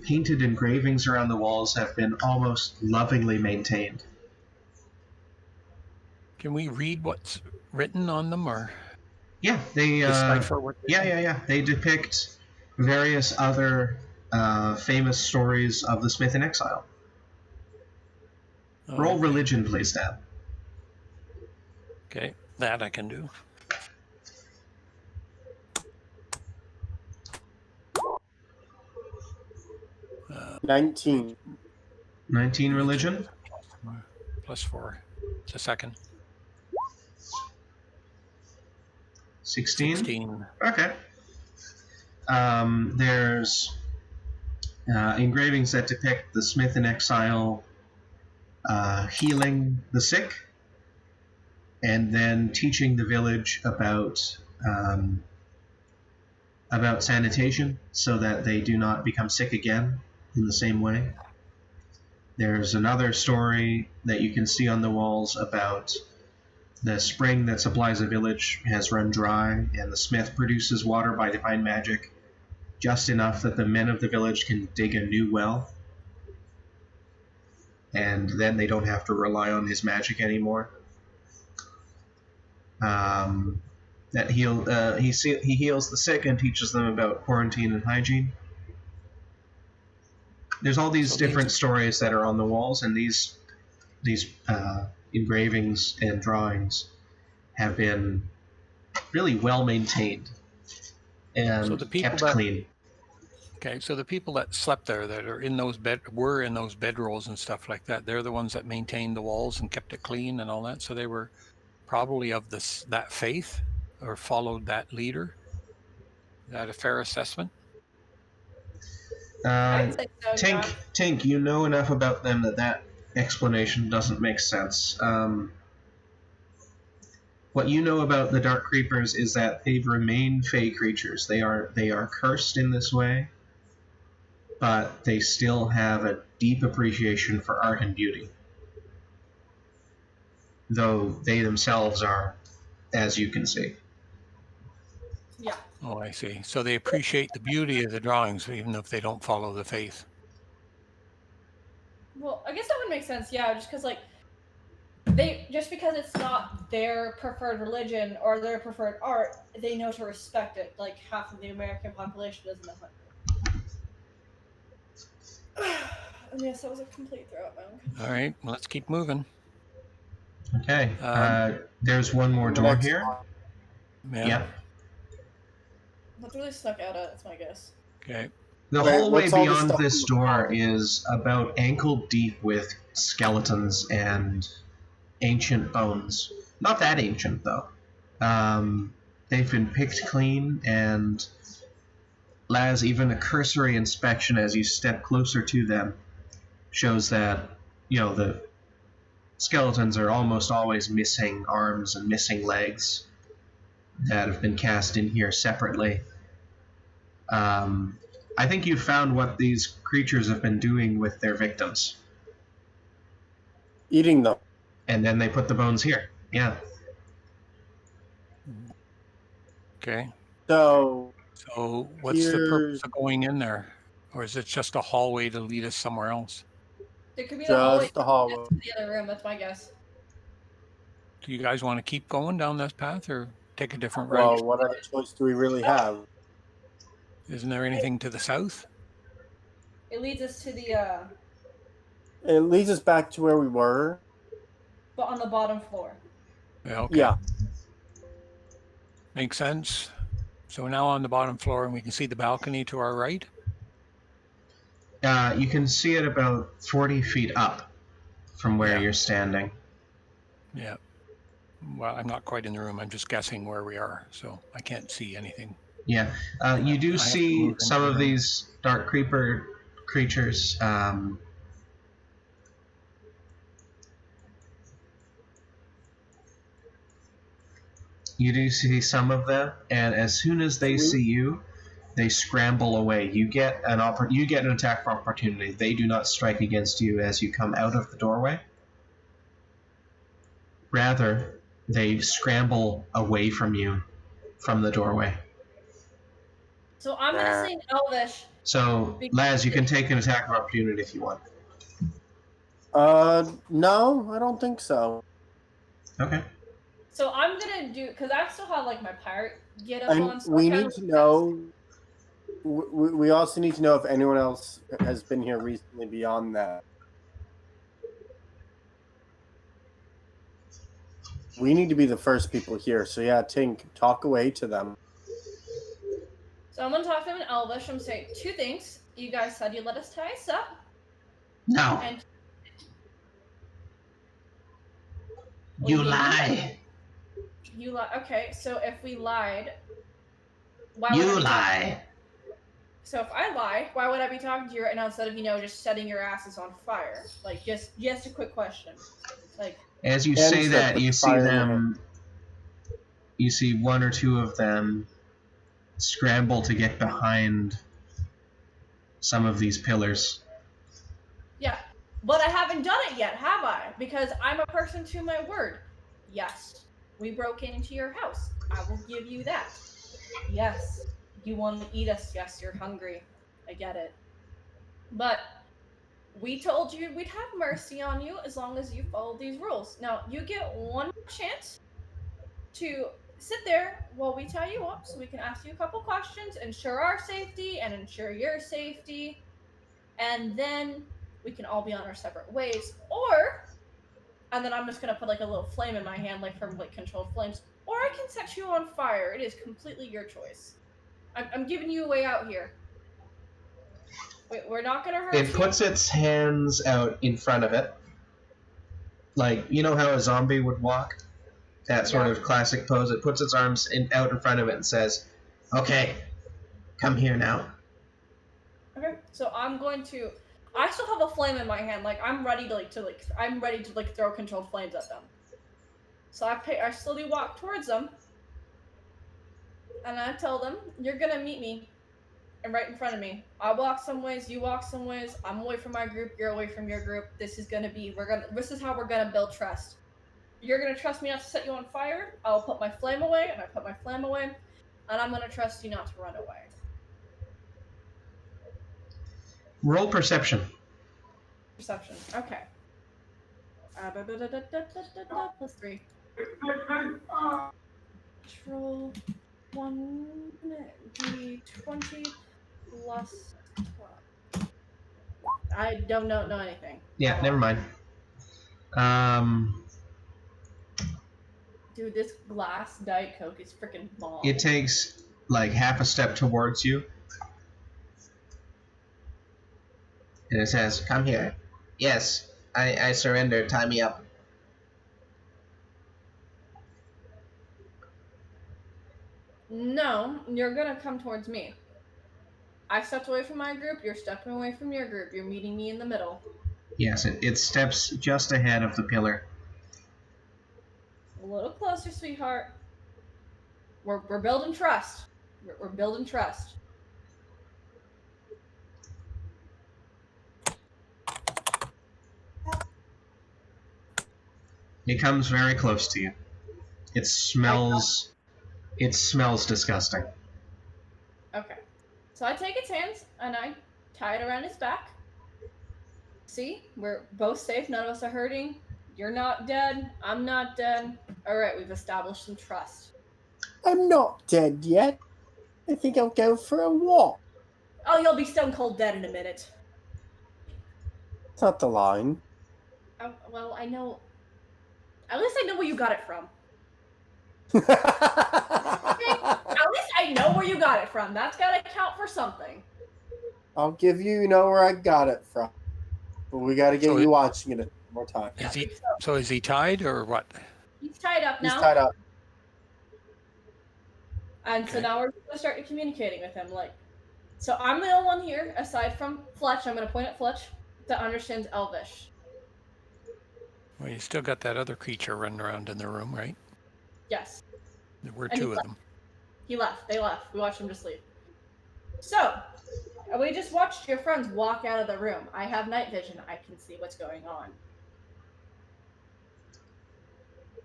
painted engravings around the walls have been almost lovingly maintained. Can we read what's written on them, or? Yeah, they. Decipher what they Yeah. They depict various other famous stories of the Smith in exile. Oh, Roll okay. religion, please, Dad. Okay, that I can do. Uh, 19. 19 religion. +4. It's a second. 16? 16. Okay. There's engravings that depict the Smith in exile healing the sick, and then teaching the village about sanitation so that they do not become sick again in the same way. There's another story that you can see on the walls about the spring that supplies the village has run dry, and the smith produces water by divine magic, just enough that the men of the village can dig a new well, and then they don't have to rely on his magic anymore. That he heals the sick and teaches them about quarantine and hygiene. There's all these different stories that are on the walls, and these engravings and drawings have been really well maintained and So the people kept clean. Okay, so the people that slept there, that are in those were in those bedrolls and stuff like that, they're the ones that maintained the walls and kept it clean and all that. So they were probably of that faith or followed that leader. Is that a fair assessment? I'd say so, yeah. Tink, you know enough about them that explanation doesn't make sense. What you know about the Dark Creepers is that they've remained Fey creatures. They are cursed in this way, but they still have a deep appreciation for art and beauty. Though they themselves are, as you can see. Yeah. Oh, I see. So they appreciate the beauty of the drawings, even if they don't follow the faith. Well, I guess that would make sense, yeah, just because, like, just because it's not their preferred religion or their preferred art, they know to respect it. Like half of the American population doesn't know how. And yes, that was a complete throw at my own country. All right, let's keep moving. Okay. There's one more door here. Yeah. That's really stuck out at, that's my guess. Okay. The hallway beyond this door is about ankle deep with skeletons and ancient bones. Not that ancient, though. They've been picked clean, and Laz, even a cursory inspection as you step closer to them shows that, the skeletons are almost always missing arms and missing legs that have been cast in here separately. I think you found what these creatures have been doing with their victims. Eating them. And then they put the bones here. Yeah. Okay. So what's the purpose of going in there? Or is it just a hallway to lead us somewhere else? There could be just a hallway to the other room, that's my guess. Do you guys want to keep going down this path or take a different route? Well, what other choice do we really have? Isn't there anything to the south? It leads us to the It leads us back to where we were. But on the bottom floor. Yeah, okay. Yeah. Makes sense. So now on the bottom floor, and we can see the balcony to our right? You can see it about 40 feet up from where you're standing. Yeah. Well, I'm not quite in the room. I'm just guessing where we are, so I can't see anything. Yeah. You do see some of these dark creeper creatures. You do see some of them, and as soon as they see you, they scramble away. You get an attack opportunity. They do not strike against you as you come out of the doorway. Rather, they scramble away from you from the doorway. So I'm going to say Elvish. So, Laz, you can take an attack of opportunity if you want. No, I don't think so. Okay. So I'm going to do, because I still have, like, my pirate get up on. So we need to know, we also need to know if anyone else has been here recently beyond that. We need to be the first people here. So yeah, Tink, talk away to them. So I'm going to talk to them in Elvish. I'm going to say two things. You guys said you'd let us tie us up. No. And you lie. You lie. Okay, so if we lied, why would you lie? So if I lie, why would I be talking to you right now instead of just setting your asses on fire? Like just a quick question. Like as you say that, you see them. You see one or two of them scramble to get behind some of these pillars. Yeah, but I haven't done it yet, have I? Because I'm a person to my word. Yes, we broke into your house. I will give you that. Yes, you want to eat us. Yes, you're hungry. I get it. But we told you we'd have mercy on you as long as you follow these rules. Now, you get one chance to sit there while we tie you up so we can ask you a couple questions, ensure our safety and ensure your safety, and then we can all be on our separate ways. And then I'm just going to put like a little flame in my hand, like from like controlled flames, or I can set you on fire. It is completely your choice. I'm giving you a way out here. Wait, we're not gonna hurt It you. puts its hands out in front of it. Like, you know how a zombie would walk? That sort of classic pose. It puts its arms out in front of it and says, "Okay, come here now." Okay, so I'm going to. I still have a flame in my hand. Like I'm ready I'm ready to throw controlled flames at them. So I slowly walk towards them, and I tell them, "You're gonna meet me, and right in front of me. I walk some ways, you walk some ways. I'm away from my group, you're away from your group. This is how we're gonna build trust. You're gonna trust me not to set you on fire. I'll put my flame away, and I put my flame away, and I'm gonna trust you not to run away." Roll perception. Perception. Okay. Plus 3. Roll 1d20 plus 12. I don't know anything. Yeah, never mind. Dude, this glass Diet Coke is freaking bomb. It takes like half a step towards you. And it says, "Come here." "Yes, I surrender. Tie me up." No, you're gonna come towards me. I stepped away from my group, you're stepping away from your group. You're meeting me in the middle. Yes, it steps just ahead of the pillar. A little closer, sweetheart. We're building trust. We're building trust. It comes very close to you. It smells disgusting. Okay. So I take its hands and I tie it around its back. See? We're both safe. None of us are hurting. You're not dead. I'm not dead. Alright, we've established some trust. I'm not dead yet. I think I'll go for a walk. Oh, you'll be stone cold dead in a minute. It's not the line. Oh, well, I know. At least I know where you got it from. I'll At least I know where you got it from. That's gotta count for something. give you where I got it from. But we gotta get you watching it more time. Is he tied or what? He's tied up now. He's tied up. And so now we're gonna start communicating with him. So I'm the only one here, aside from Fletch. I'm gonna point at Fletch that understands Elvish. Well, you still got that other creature running around in the room, right? Yes. There were And two of them. He left. They left. We watched him just leave. So, we just watched your friends walk out of the room. I have night vision. I can see what's going on.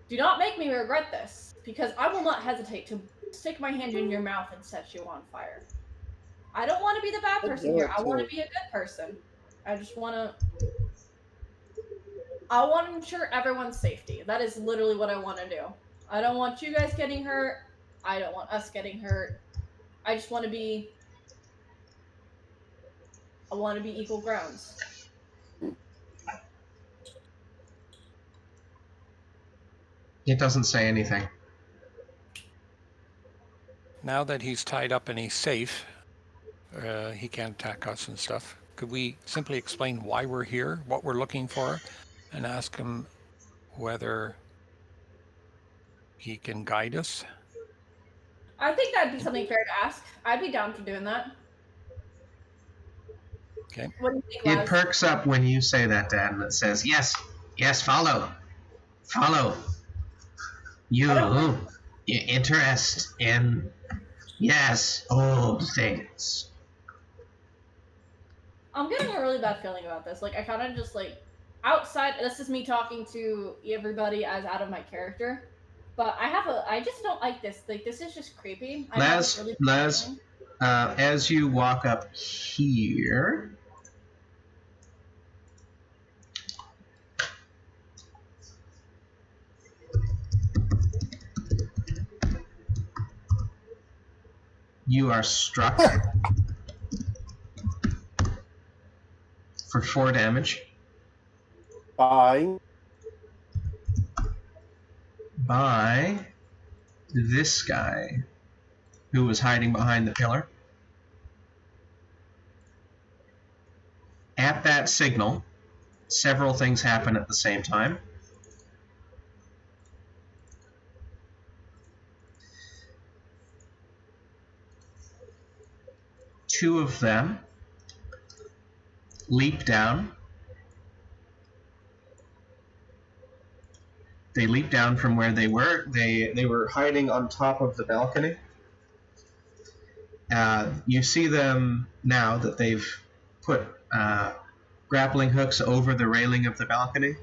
Do not make me regret this, because I will not hesitate to stick my hand in your mouth and set you on fire. I don't want to be the bad person here. I want to be a good person. I just want to... I want to ensure everyone's safety. That is literally what I want to do. I don't want you guys getting hurt. I don't want us getting hurt. I just want to be... I want to be equal grounds. It doesn't say anything. Now that he's tied up and he's safe, he can't attack us and stuff. Could we simply explain why we're here, what we're looking for, and ask him whether he can guide us? I think that'd be something fair to ask. I'd be down for doing that. Okay. What do you think, It Laz? perks up when you say that, Dad, and it says, "Yes, follow. Your interest in, yes, old things." I'm getting a really bad feeling about this. I kind of just, outside, this is me talking to everybody as out of my character. But I just don't like this. This is just creepy. Laz, as you walk up here, you are struck for 4 damage Bye. by this guy who was hiding behind the pillar. At that signal, several things happen at the same time. Two of them leap down. They leap down from where they were. They were hiding on top of the balcony. You see them now that they've put grappling hooks over the railing of the balcony,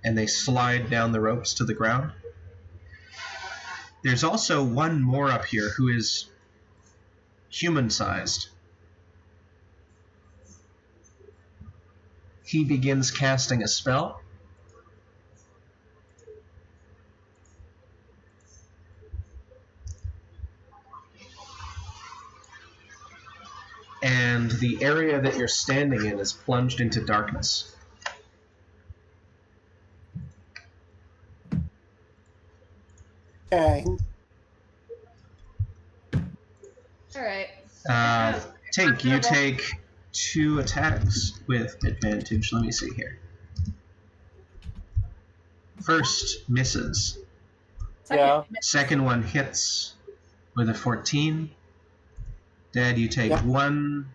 and they slide down the ropes to the ground. There's also one more up here who is human-sized. He begins casting a spell. And the area that you're standing in is plunged into darkness. Okay. All right. Tink, you take 2 attacks with advantage. Let me see here. First misses. Yeah. Second one hits with a 14. Dad, you take 1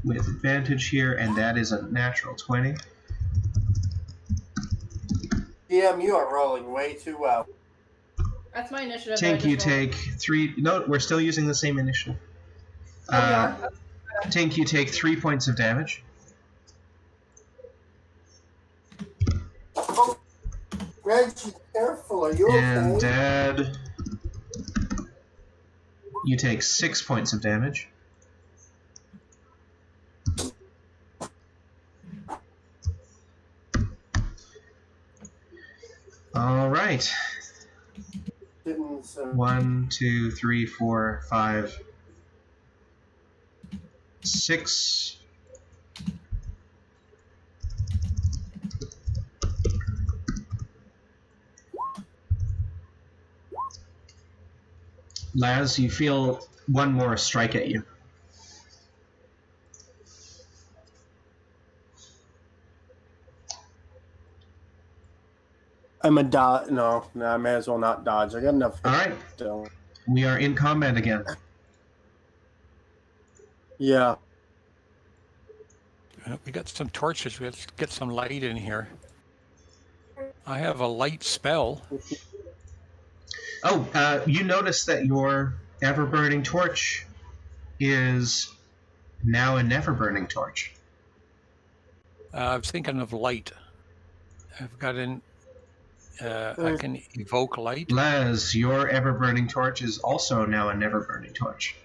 with advantage here, and that is a natural 20. DM, you are rolling way too well. That's my initiative. Tink, you take 3. No, we're still using the same initiative. Oh, we are? Tink, you take 3 points of damage. Oh, Reggie, careful. Are you And okay? Dad, you take 6 points of damage. All right. 1, 2, 3, 4, 5, 6. Laz, you feel one more strike at you. I'm a dodge. No, I may as well not dodge. I got enough. All right. Still. We are in combat again. Yeah. We got some torches. We have to get some light in here. I have a light spell. Oh, you notice that your ever-burning torch is now a never-burning torch. I was thinking of light. I've got an... I can evoke light. Laz, your ever-burning torch is also now a never-burning torch.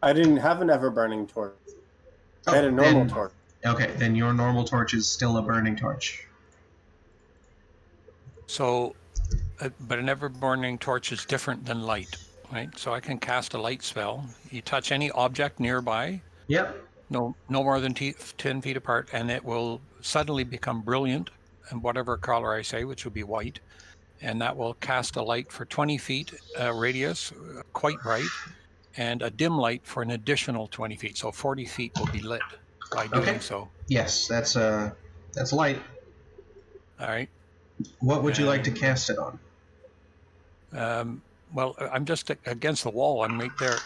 I didn't have an ever-burning torch. Oh, I had a normal torch. Okay, then your normal torch is still a burning torch. So, but an ever-burning torch is different than light, right? So I can cast a light spell. You touch any object nearby. Yep. No more than 10 feet apart, and it will suddenly become brilliant, and whatever color I say, which will be white, and that will cast a light for 20 feet radius, quite bright, and a dim light for an additional 20 feet. So 40 feet will be lit by doing so. Yes, that's light. All right. What would you like to cast it on? Well, I'm just against the wall. I'm right there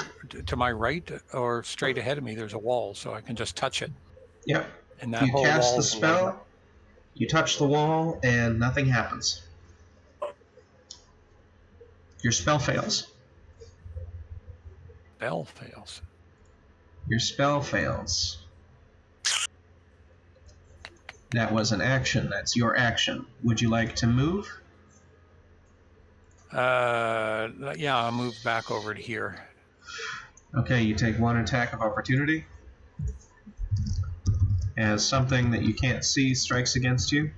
to my right or straight ahead of me. There's a wall, so I can just touch it. Yep. And that You whole cast wall the spell, you touch the wall, and nothing happens. Your spell fails. Spell fails. Your spell fails. That was an action. That's your action. Would you like to move? Yeah, I'll move back over to here. Okay, you take 1 attack of opportunity. As something that you can't see strikes against you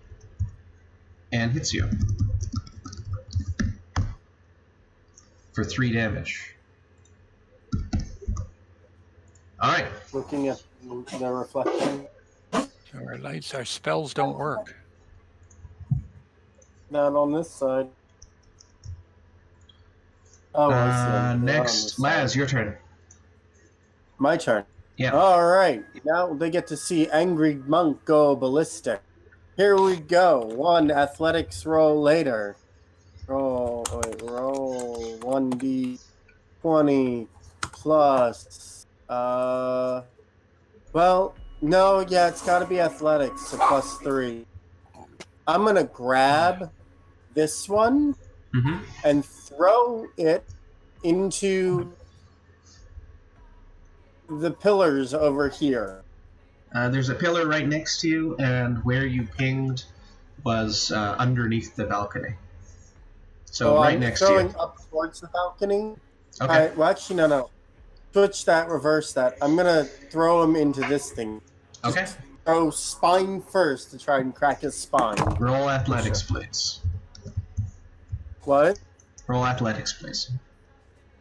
and hits you for 3 damage. Alright. Looking at the reflection. Our lights, our spells don't work. Not on this side. Oh, I see. Next, Laz, your turn. My turn. Yeah. All right. Now they get to see Angry Monk go ballistic. Here we go. One athletics roll later. Roll 1d20 plus. Well, no, yeah, it's got to be athletics, so +3. I'm gonna grab this one Mm-hmm. and throw it into the pillars over here. There's a pillar right next to you, and where you pinged was underneath the balcony. So right I'm next to throwing you. up towards the balcony. Okay. All right. Well, actually, no. Switch that. Reverse that. I'm gonna throw him into this thing. Just Okay. throw spine first to try and crack his spine. Roll athletics, please. What? Roll athletics, please.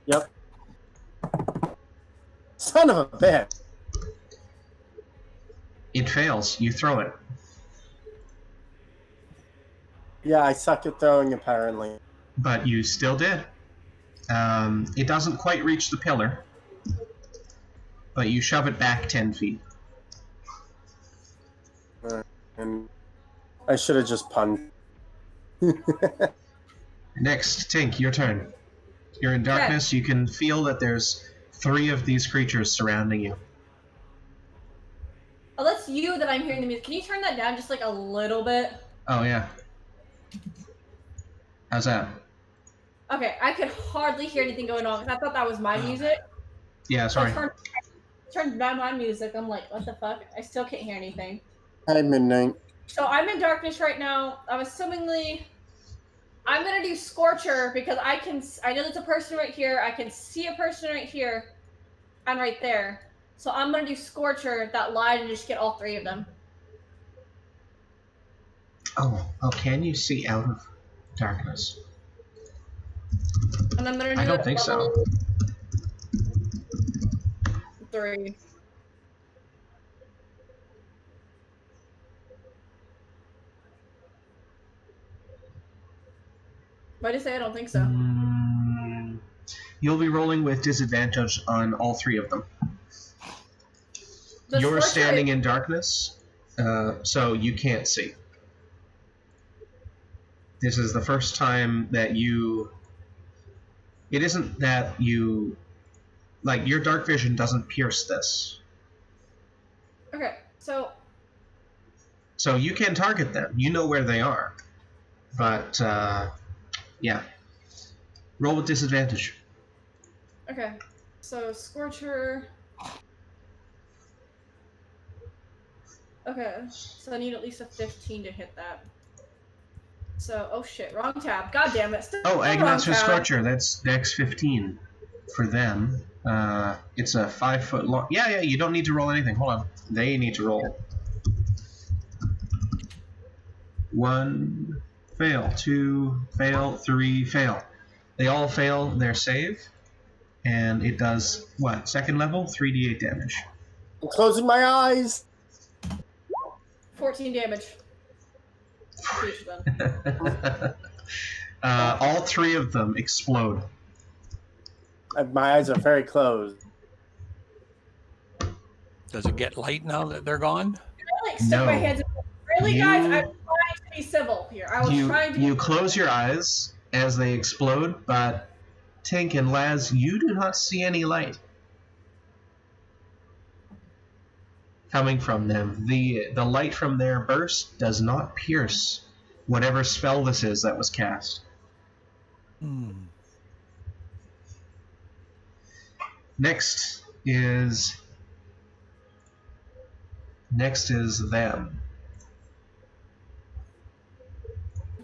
Yep. Son of a bitch. It fails. You throw it. Yeah, I suck at throwing apparently. But you still did. It doesn't quite reach the pillar, but you shove it back 10 feet. And I should have just punched. Next, Tink, your turn. You're in darkness. You can feel that there's 3 of these creatures surrounding you. Oh, that's you that I'm hearing the music. Can you turn that down just like a little bit? Oh, yeah. How's that? Okay, I could hardly hear anything going on because I thought that was my music. Yeah, sorry. So turned down my music. I'm like, what the fuck? I still can't hear anything. Hi, Midnight. So I'm in darkness right now. I'm gonna do Scorcher because I know there's a person right here. I can see a person right here and right there. So I'm gonna do Scorcher that line and just get all 3 of them. Oh, can you see out of darkness? And I'm gonna do I don't think so. 3. Why'd you say I don't think so? You'll be rolling with disadvantage on all 3 of them. You're standing in darkness, so you can't see. This is the first time that you... It isn't that you... Like, your dark vision doesn't pierce this. Okay, so... So you can target them. You know where they are. But, yeah. Roll with disadvantage. Okay, so Scorcher... Okay, so I need at least a 15 to hit that. So, oh shit, wrong tab. God damn it. Agnatus Scorcher, that's Dex 15 for them. It's a 5 foot long... Yeah, you don't need to roll anything. Hold on. They need to roll. 1, fail. 2, fail. 3, fail. They all fail their save. And it does, what, second level? 3d8 damage. I'm closing my eyes. 14 damage. All 3 of them explode. My eyes are very closed. Does it get light now that they're gone? I like stick my hands in. Really, guys? I'm trying to be civil here. You close your eyes as they explode, but Tink and Laz, you do not see any light coming from them. The light from their burst does not pierce whatever spell this is that was cast. Next is them.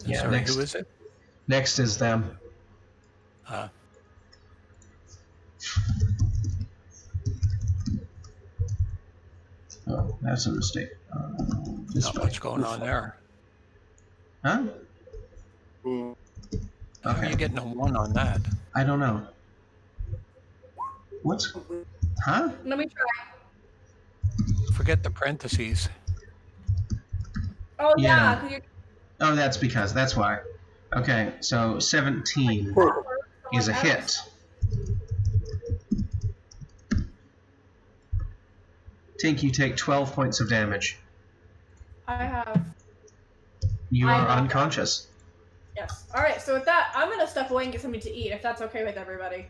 Yeah, sorry, next. who is it? Next is them. Oh, that's a mistake. Not much going on there. Huh? Mm. How are you getting a 1 on that? I don't know. What's... Huh? Let me try. Forget the parentheses. Oh, Yeah. yeah. Oh, that's why. Okay, so 17 is a hit. Tink, you take 12 points of damage. I have. You I'm are knocked out. unconscious. Yes. All right. So with that, I'm gonna step away and get something to eat, if that's okay with everybody.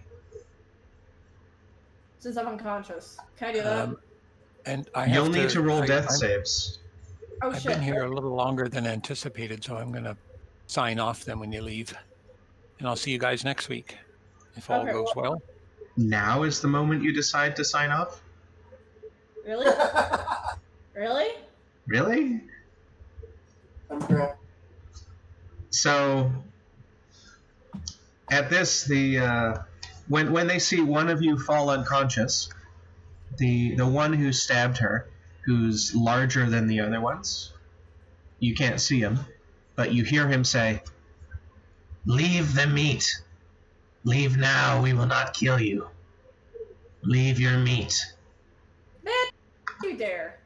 Since I'm unconscious, can I do that? And I You'll have need to roll death I'm- saves. Oh I've shit. been here a little longer than anticipated, so I'm going to sign off then when you leave. And I'll see you guys next week, if all Okay, goes well. Now is the moment you decide to sign off? Really? Really? Really? Okay. So, at this, when they see one of you fall unconscious, the one who stabbed her, who's larger than the other ones, you can't see him, but you hear him say, "Leave the meat. Leave now, we will not kill you. Leave your meat." Man, you dare.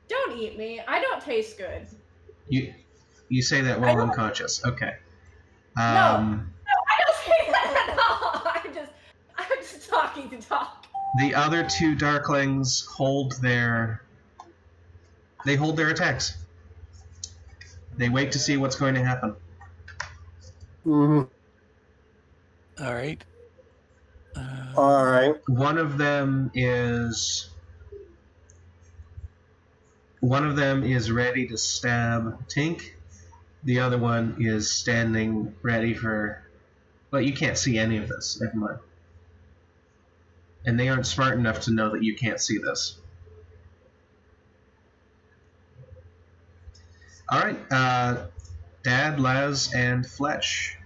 Don't eat me. I don't taste good. You say that while unconscious. Okay. No, I don't say that at all. I'm just talking to talk. The other two Darklings hold their attacks. They wait to see what's going to happen. Mm-hmm. All right. All right. One of them is ready to stab Tink. The other one is standing ready for. But you can't see any of this. Never mind. And they aren't smart enough to know that you can't see this. All right, Dad, Laz, and Fletch.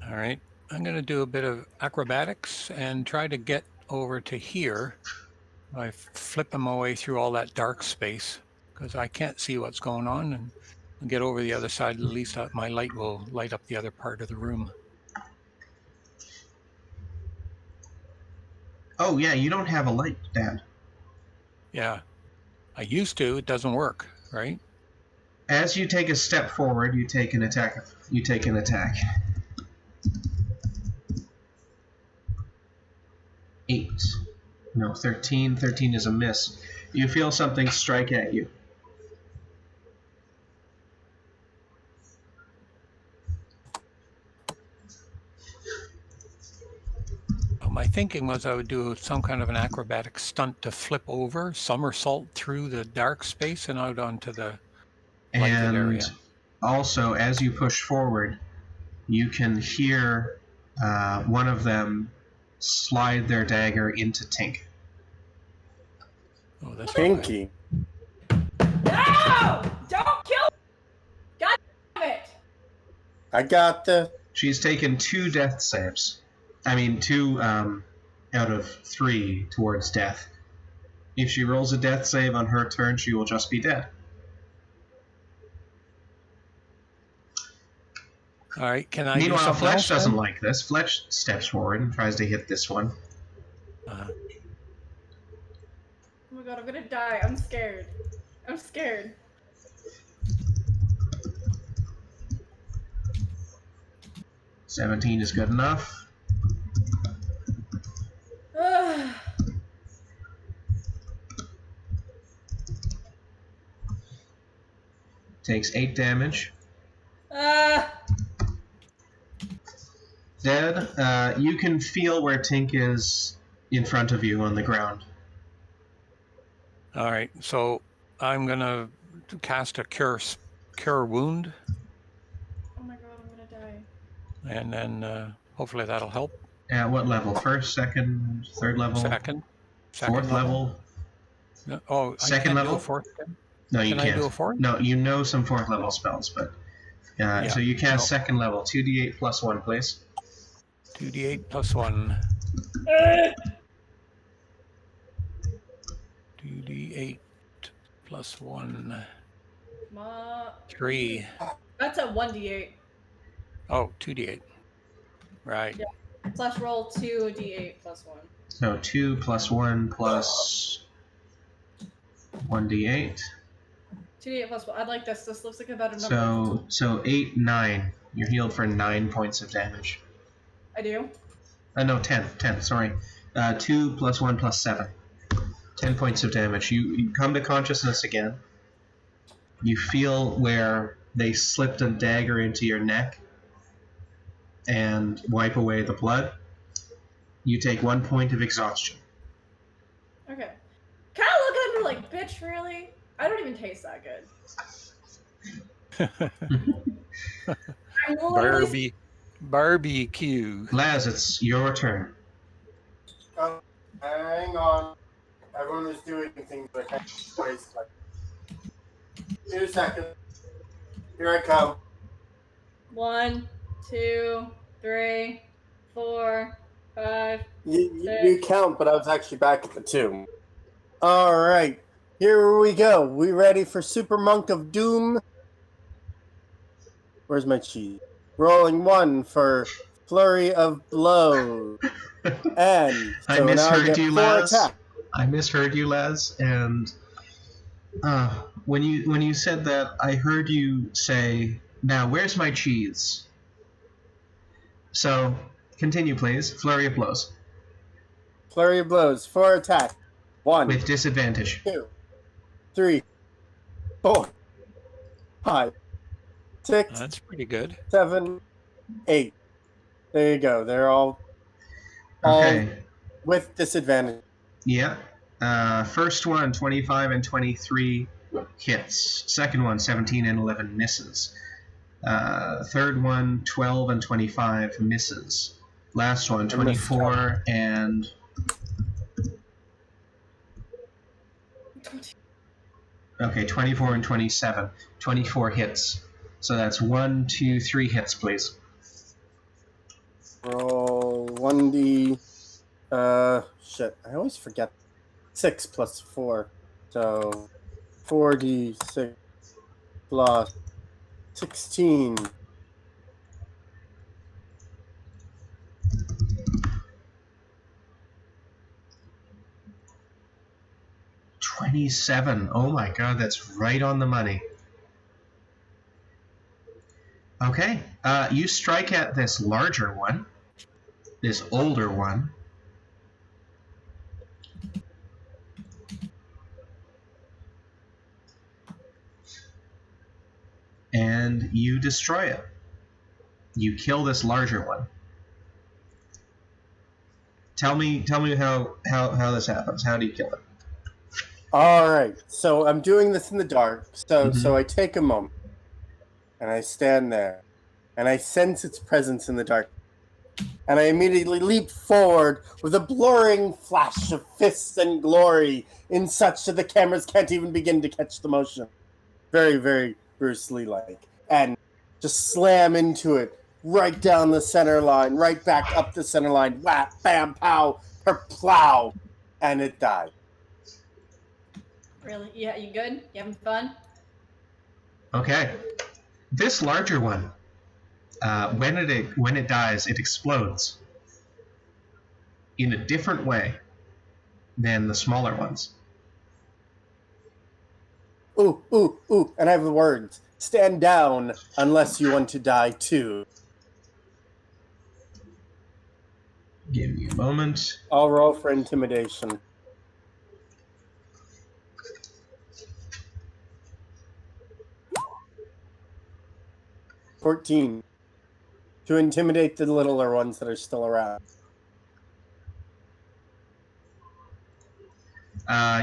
All right. I'm going to do a bit of acrobatics and try to get over to here by flipping my way through all that dark space, because I can't see what's going on, and get over the other side. At least my light will light up the other part of the room. Oh yeah, you don't have a light, Dad. Yeah. I used to. It doesn't work, right? As you take a step forward, you take an attack. 8. No, 13. 13 is a miss. You feel something strike at you. My thinking was I would do some kind of an acrobatic stunt to flip over, somersault through the dark space and out onto the lighted And area. also, as you push forward, you can hear one of them slide their dagger into Tink. Oh, that's Pinky. No! Don't kill me! God damn it! I got the. She's taken 2 death saves. I mean, 2 out of 3 towards death. If she rolls a death save on her turn, she will just be dead. All right, can I Meanwhile, do something Fletch else, doesn't then? like this. Fletch steps forward and tries to hit this one. Oh my god, I'm gonna die. I'm scared. I'm scared. $17 is good enough. Takes 8 damage. Dead. You can feel where Tink is in front of you on the ground. All right, so I'm gonna cast a cure wound, Oh my god, I'm gonna die. and then hopefully that'll help. At what level? First, second, third level? Second Fourth level? No, oh, Second I can't level? do a fourth again? No, you Can can't. I do a fourth? No, you know some 4th level spells, but... So you cast second level. 2d8 plus 1, please. 2d8 plus 1. 2d8 plus 1. 3. That's a 1d8. Oh, 2d8. Right. Yeah. Slash roll 2d8 plus 1. So 2 plus 1 plus 1d8. 2d8 plus 1. I like this. This looks like a better number. So 8, 9. You're healed for 9 points of damage. I do? No, 10, sorry. 2 plus 1 plus 7. 10 points of damage. You come to consciousness again. You feel where they slipped a dagger into your neck and wipe away the blood. You take 1 point of exhaustion. Okay. Kind of look at him like, bitch, really? I don't even taste that good. I'm literally... Barbecue. Laz, it's your turn. Hang on. Everyone was doing things like waste. Like, 2 seconds. Here I come. 1, 2, 3, 4, 5. You count, but I was actually back at the 2. All right. Here we go. We ready for Super Monk of Doom? Where's my cheese? Rolling 1 for Flurry of Blows. And I so now I misheard get you, 4 Laz. attacks. I misheard you, Laz, and when you said that, I heard you say, "Now, where's my cheese?" So, continue, please. Flurry of blows. Flurry of Blows, 4 attacks. 1, With disadvantage. 2, 3, 4, 5, 6, That's pretty good. 7, 8. There you go. They're all Okay. with disadvantage. Yeah. First one, 25 and 23 hits. Second one, 17 and 11 misses. Third one, 12 and 25 misses. Last one, 24 and... Okay, 24 and 27. 24 hits. So that's 1, 2, 3 hits, please. Roll 1d. Shit. I always forget. 6 plus 4. So 4d6 plus 16. $27. Oh my god, that's right on the money. Okay, you strike at this larger one, this older one. And you destroy it. You kill this larger one. Tell me how this happens. How do you kill it? All right. So I'm doing this in the dark. So I take a moment and I stand there and I sense its presence in the dark. And I immediately leap forward with a blurring flash of fists and glory in such that the cameras can't even begin to catch the motion. Very, very Bruce Lee-like. And just slam into it right down the center line, right back up the center line. Whap, bam, pow, plow. And it died. Really? Yeah, you good? You having fun? Okay. This larger one, when it dies, it explodes in a different way than the smaller ones. Ooh, ooh, ooh. And I have the words. Stand down unless you want to die too. Give me a moment. I'll roll for intimidation. $14. To intimidate the littler ones that are still around.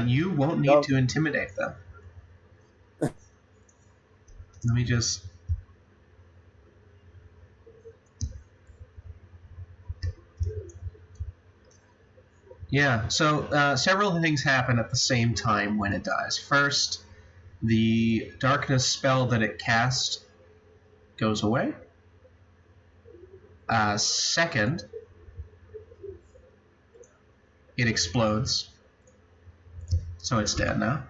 You won't need to intimidate them. Let me just... Yeah, so several things happen at the same time when it dies. First, the darkness spell that it cast goes away. Second, it explodes. So it's dead now.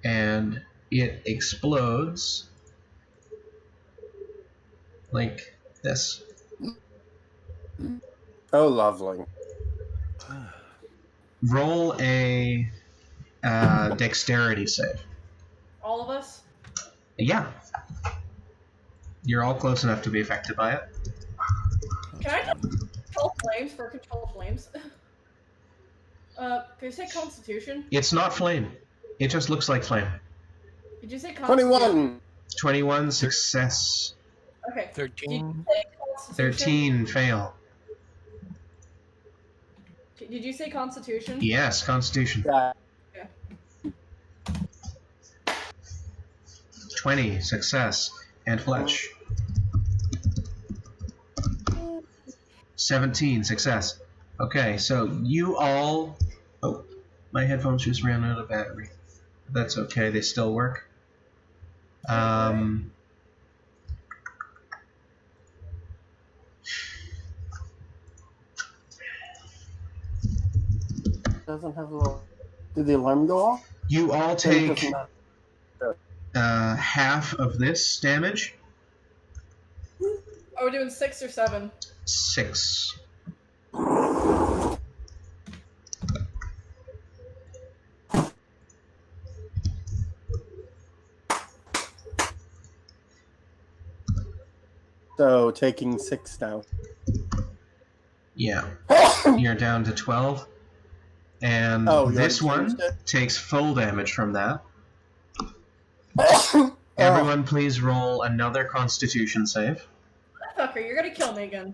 And it explodes like this. Oh, lovely. Roll a dexterity save. All of us? Yeah. You're all close enough to be affected by it. Can I control flames for control flames? Can you say Constitution? It's not flame. It just looks like flame. Did you say Constitution? 21. 21 success. Okay. Did 13. you say Constitution? 13 fail. Did you say Constitution? Yes, Constitution. Yeah. 20 success. And Fletch. 17 success. Okay, so you all. Oh, my headphones just ran out of battery. That's okay, they still work. Doesn't have a. Did the alarm go off? You all It take doesn't matter. half of this damage. Are we doing 6 or 7? 6. So taking 6 now. Yeah. You're down to 12. And Oh, you this already one changed it? takes full damage from that. Everyone, please roll another Constitution save. Fucker, you're gonna kill me again.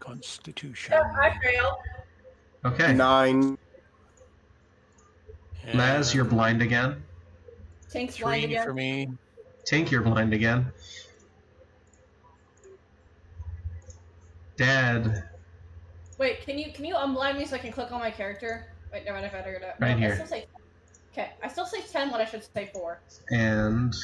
Constitution. Yeah, I fail. Okay. 9. Laz, you're blind again. Tank's blind 3 again. for me. Tink, you're blind again. Dad, Wait, can you unblind me so I can click on my character? Wait, never mind, I figured it out. Right No, here. I still say. Okay, I still say 10 when I should say 4. and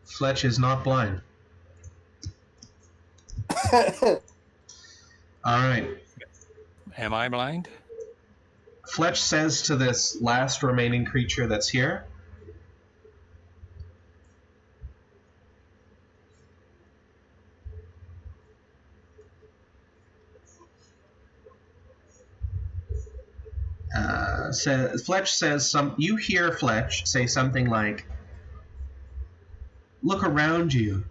Fletch is not blind. Alright. Am I blind? Fletch says to this last remaining creature that's here, Fletch says you hear Fletch say something like, "Look around you.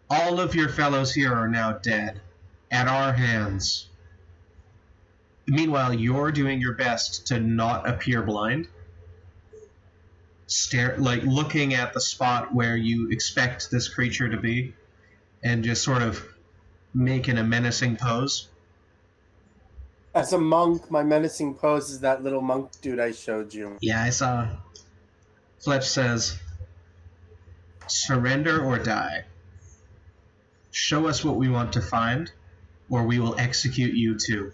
All of your fellows here are now dead. At our hands." Meanwhile, you're doing your best to not appear blind. Looking at the spot where you expect this creature to be, and just sort of making a menacing pose. As a monk, my menacing pose is that little monk dude I showed you. Yeah, I saw. Fletch says, "Surrender or die. Show us what we want to find, or we will execute you too."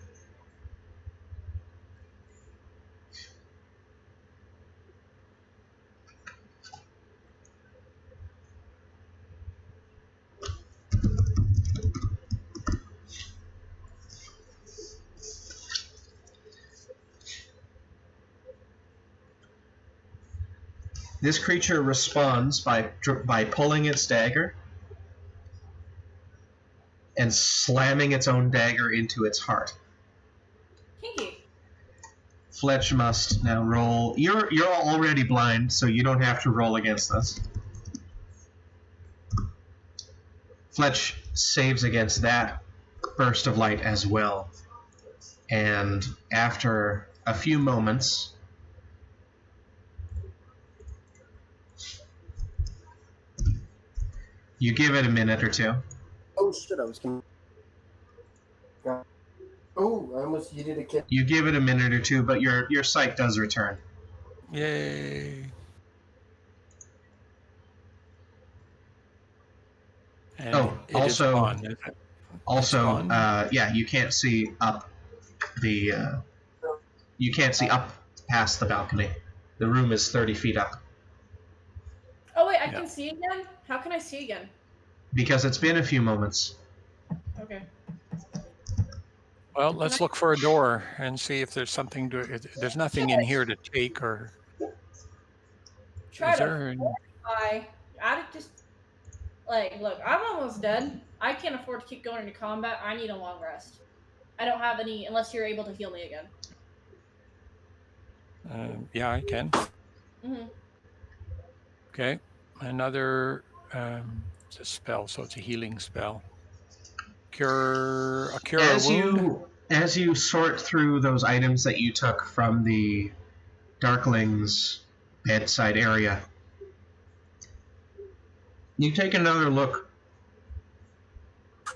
This creature responds by pulling its dagger and slamming its own dagger into its heart. Kinky. Fletch must now roll. You're already blind, so you don't have to roll against this. Fletch saves against that burst of light as well. And after a few moments, you give it a minute or two. Oh shit, I was gonna. Oh, I almost yeeted a kid. You give it a minute or two, but your sight does return. Yay. And it is also, gone, is it? Also, gone? yeah, you can't see up the. You can't see up past the balcony. The room is 30 feet up. Oh wait, I can see again? How can I see again? Because it's been a few moments. Okay. Well, let's look for a door and see if there's something to. There's nothing in here to take or. Try Is to there? I just look, I'm almost dead. I can't afford to keep going into combat. I need a long rest. I don't have any unless you're able to heal me again. Yeah, I can. Mm-hmm. Okay. Another it's a spell, so it's a healing spell. Cure a wound. As you sort through those items that you took from the Darkling's bedside area, you take another look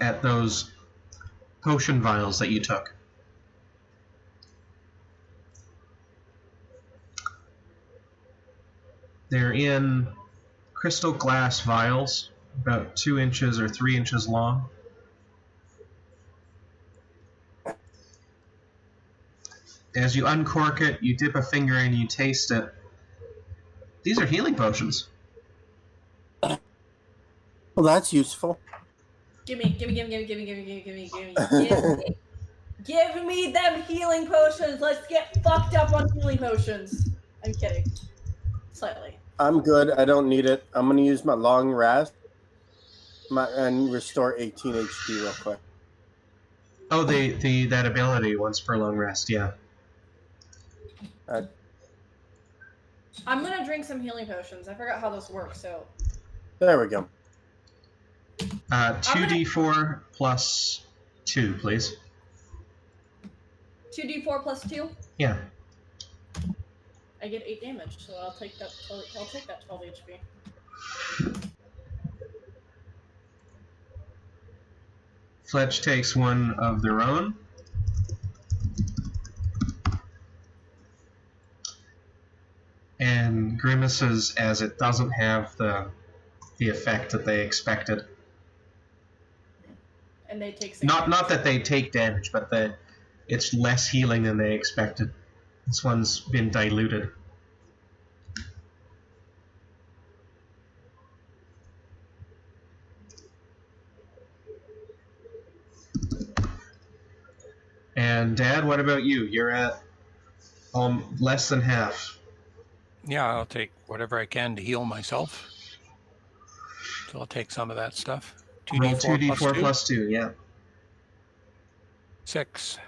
at those potion vials that you took. They're in crystal glass vials, about 2 inches or 3 inches long. As you uncork it, you dip a finger in, you taste it. These are healing potions. Well, that's useful. Give me them healing potions. Let's get fucked up on healing potions. I'm kidding. Slightly. I'm good. I don't need it. I'm going to use my long rest and restore 18 HP real quick. Oh, that ability once per long rest, yeah. I'm gonna drink some healing potions. I forgot how those work, so. There we go. 2d4 plus 2, please. 2d4 plus 2? Yeah. I get 8 damage, so I'll take that 12 HP. Fletch takes one of their own. And grimaces as it doesn't have the effect that they expected. And they take 6 Not that they take damage, but it's less healing than they expected. This one's been diluted. And Dad, what about you? You're at less than half. Yeah, I'll take whatever I can to heal myself. So I'll take some of that stuff. Roll 2d4 plus 2, yeah. 6.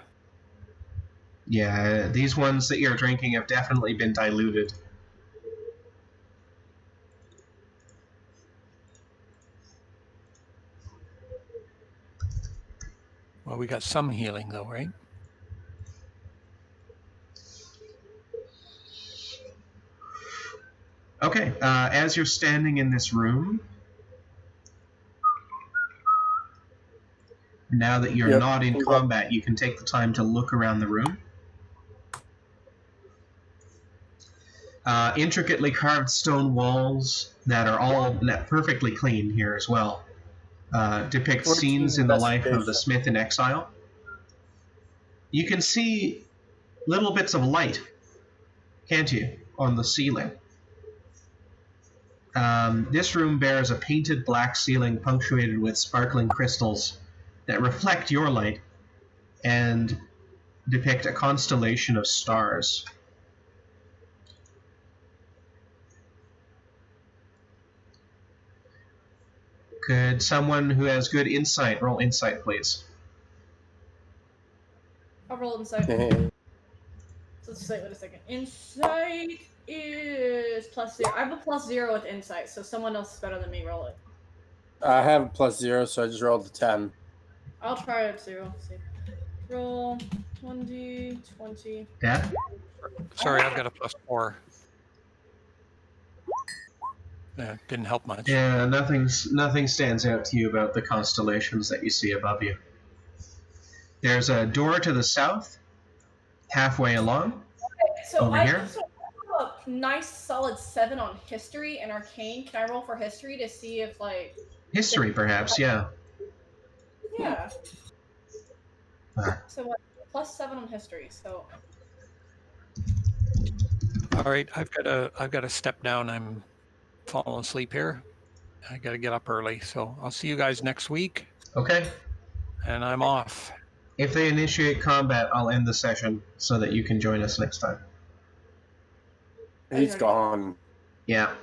Yeah, these ones that you're drinking have definitely been diluted. Well, we got some healing though, right? Okay, as you're standing in this room, now that you're not in combat, you can take the time to look around the room. Intricately carved stone walls that are all perfectly clean here as well. Depict scenes in the life of the smith in exile. You can see little bits of light, can't you, on the ceiling? This room bears a painted black ceiling punctuated with sparkling crystals that reflect your light and depict a constellation of stars. Could someone who has good insight roll insight, please? I'll roll insight. So let's wait a second. Insight is +0. I have a +0 with insight, so someone else is better than me. Roll it. I have a +0, so I just rolled a 10. I'll try it too. Let's see. Roll 1d20. Dad? Sorry, I've got a +4. Didn't help much. Yeah, nothing stands out to you about the constellations that you see above you. There's a door to the south, halfway along. Okay, so over here. So I have a nice solid 7 on history and arcane. Can I roll for history to see if History, perhaps, yeah. Yeah. So what? +7 on history. So. All right, I've got to step down. I'm falling asleep here. I got to get up early, so I'll see you guys next week. Okay. And I'm off. If they initiate combat, I'll end the session so that you can join us next time. He's gone. Yeah.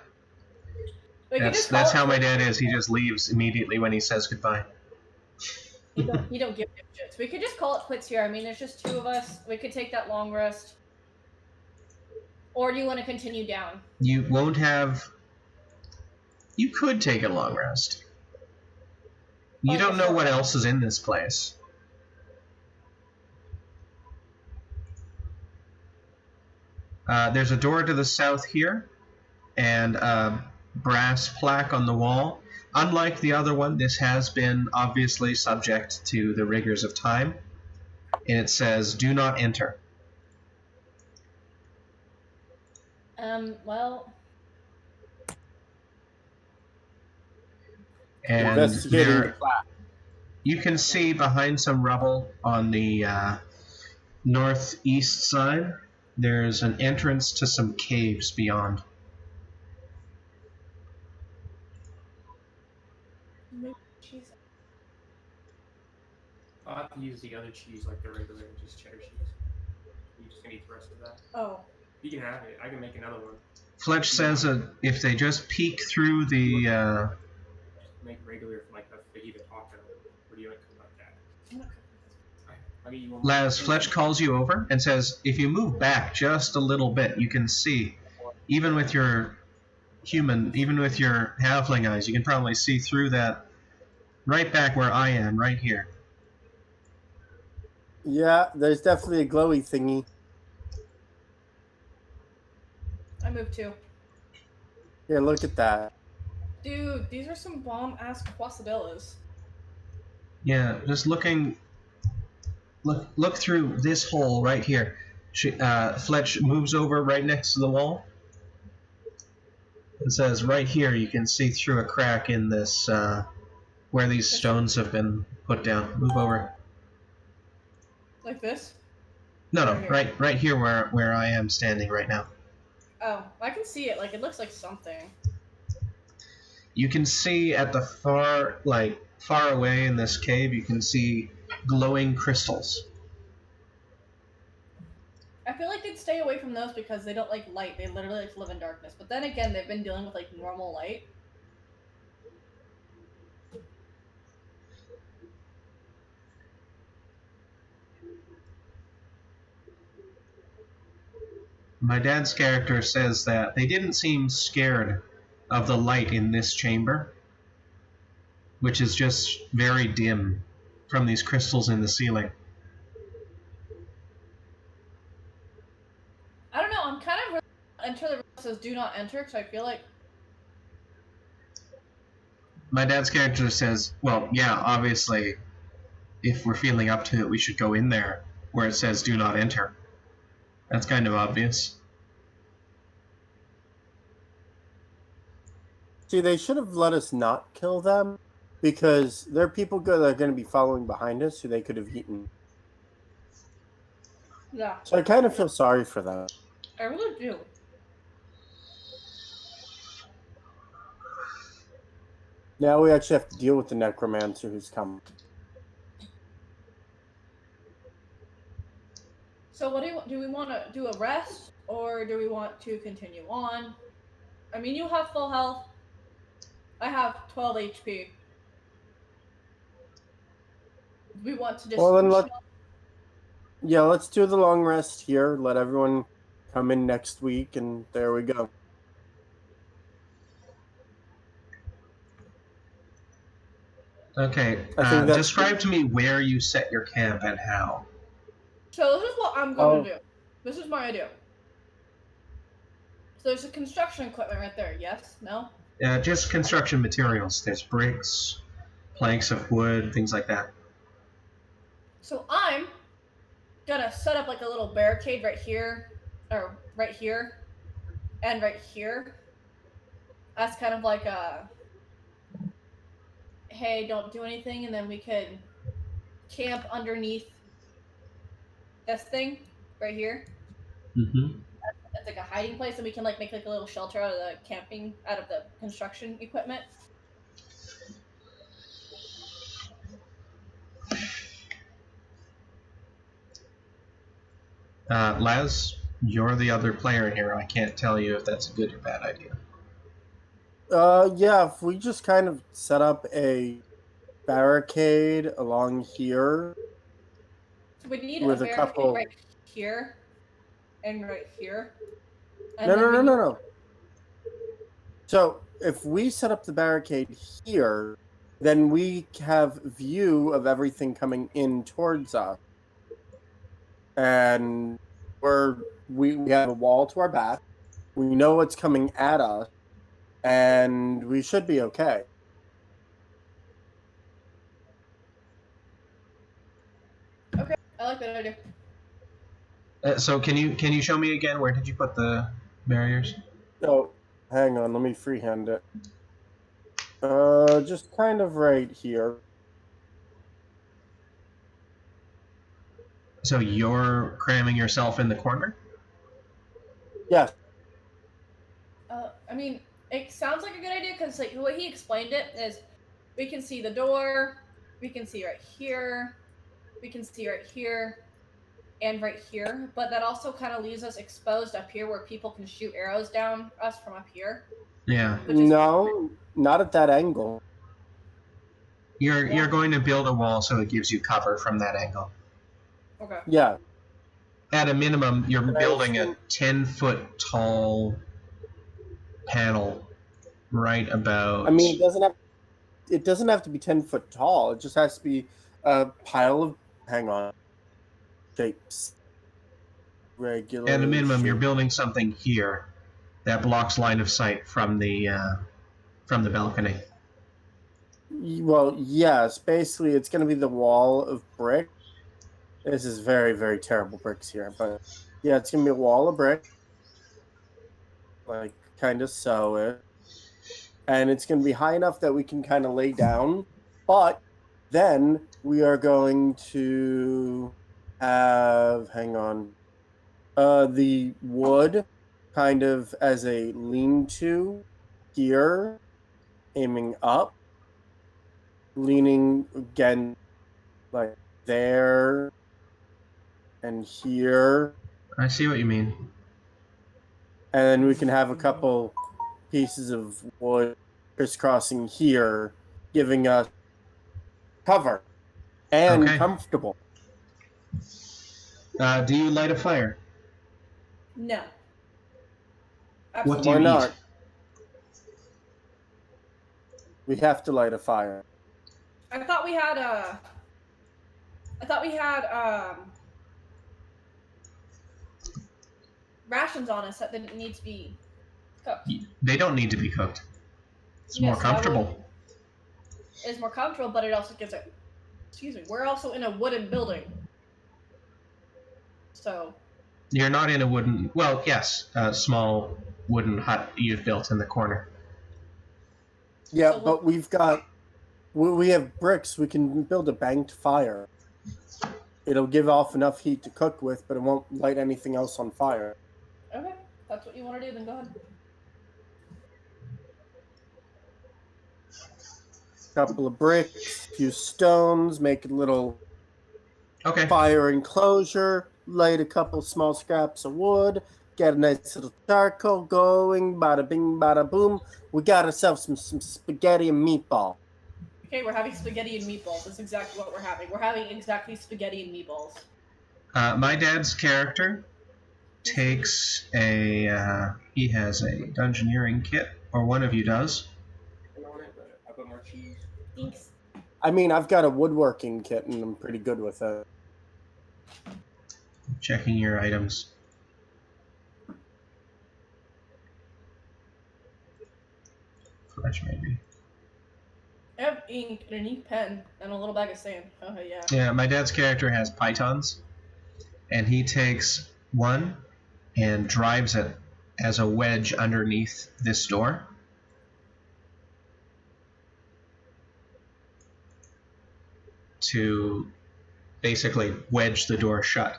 That's how my dad is. He just leaves immediately when he says goodbye. You don't give him shit. We could just call it quits here. I mean, there's just 2 of us. We could take that long rest. Or do you want to continue down? You won't have You could take a long rest. You don't know what else is in this place. There's a door to the south here, and a brass plaque on the wall. Unlike the other one, this has been obviously subject to the rigors of time, and it says, "Do not enter." Well... And Investigating the plaque. you can see behind some rubble on the northeast side, there's an entrance to some caves beyond. Cheese. I'll have to use the other cheese, like the regular, just cheddar cheese. You just gonna eat the rest of that. Oh. You can have it. I can make another one. Fletch says that if they just peek through the... Just make regular like a fajita taco. Or do you want to cook like that? I'll get you one more. Laz, Fletch calls you over and says, if you move back just a little bit, you can see, even with your halfling eyes, you can probably see through that right back where I am, right here. Yeah, there's definitely a glowy thingy. I moved too. Here, look at that. Dude, these are some bomb-ass quesadillas. Yeah, just looking... Look through this hole right here. Fletch moves over right next to the wall. It says right here you can see through a crack in this, where these stones have been put down. Move over. Like this? No, Right right here where I am standing right now. Oh, I can see it. Like, it looks like something. You can see at the far away in this cave, you can see glowing crystals. I feel like they'd stay away from those because they don't like light. They literally like live in darkness. But then again, they've been dealing with like normal light. My dad's character says that they didn't seem scared of the light in this chamber, which is just very dim from these crystals in the ceiling. I don't know. I'm kind of enter the room says do not enter because I feel like My dad's character says, well, yeah, obviously, if we're feeling up to it, we should go in there where it says do not enter. That's kind of obvious. See, they should have let us not kill them because there are people that are going to be following behind us who they could have eaten. yeah, So I kind of feel sorry for them. I really do. Now we actually have to deal with the necromancer who's coming. So what do we want to do a rest or do we want to continue on? I mean, you have full health. I have 12 HP. We want to just Well, then let's do the long rest here. Let everyone come in next week, and there we go. Okay, describe to me where you set your camp and how. So this is what I'm going to do. This is my idea. So there's a construction equipment right there. Yes? No? Just construction materials. There's bricks, planks of wood, things like that. So I'm gonna set up like a little barricade right here, or right here, and right here. That's kind of like a, hey, don't do anything, and then we could camp underneath this thing right here. Mm-hmm. It's like a hiding place, and we can like make like a little shelter out of the construction equipment. Laz, you're the other player here. I can't tell you if that's a good or bad idea. Yeah, if we just kind of set up a barricade along here. So we need with a barricade couple... right here and right here. And No. So if we set up the barricade here, then we have view of everything coming in towards us, and we have a wall to our back. We know what's coming at us, and we should be okay. Okay, I like that idea. So can you show me again, where did you put the barriers? So hang on, let me freehand it. Just kind of right here. So you're cramming yourself in the corner? Yes. I mean, it sounds like a good idea because like the way he explained it is, we can see the door, we can see right here, we can see right here, and right here. But that also kind of leaves us exposed up here, where people can shoot arrows down us from up here. Yeah. No, not at that angle. You're going to build a wall so it gives you cover from that angle. Okay. Yeah. At a minimum, you're And I building a assume- 10-foot tall panel right about. I mean, it doesn't have to be 10 foot tall. It just has to be a pile of shapes. Regular. At a minimum, you're shape. building something here that blocks line of sight from the balcony. Well, yes. Basically, it's going to be the wall of brick. This is very, very terrible bricks here, but yeah, it's going to be a wall of brick, like kind of so it, and it's going to be high enough that we can kind of lay down. But then we are going to have, hang on, the wood kind of as a lean-to here, aiming up, leaning again like there and here, I see what you mean. and then we can have a couple pieces of wood crisscrossing here, giving us cover and Okay. comfortable. Do you light a fire? No. What do Absolutely. you Why eat? not? We have to light a fire. I thought we had rations on us that didn't need to be cooked. They don't need to be cooked. It's Yes, more comfortable. It's more comfortable, but it also gives it. Excuse me. We're also in a wooden building, so. You're not in a wooden. Well, yes, a small wooden hut you've built in the corner. Yeah, So but we have bricks. We can build a banked fire. It'll give off enough heat to cook with, but it won't light anything else on fire. Okay, if that's what you want to do, then go ahead. Couple of bricks, few stones, make a little Okay. fire enclosure, light a couple small scraps of wood, get a nice little charcoal going, bada bing, bada boom. We got ourselves some spaghetti and meatball. Okay, we're having spaghetti and meatballs. That's exactly what we're having. We're having exactly spaghetti and meatballs. My dad's character takes a. He has a dungeoneering kit, or one of you does. I put more cheese. Thanks. I mean, I've got a woodworking kit and I'm pretty good with it. Checking your items. Fresh, maybe. I have ink, an ink pen, and a little bag of sand. Oh, yeah. Yeah, my dad's character has pythons, and he takes one and drives it as a wedge underneath this door. To basically wedge the door shut.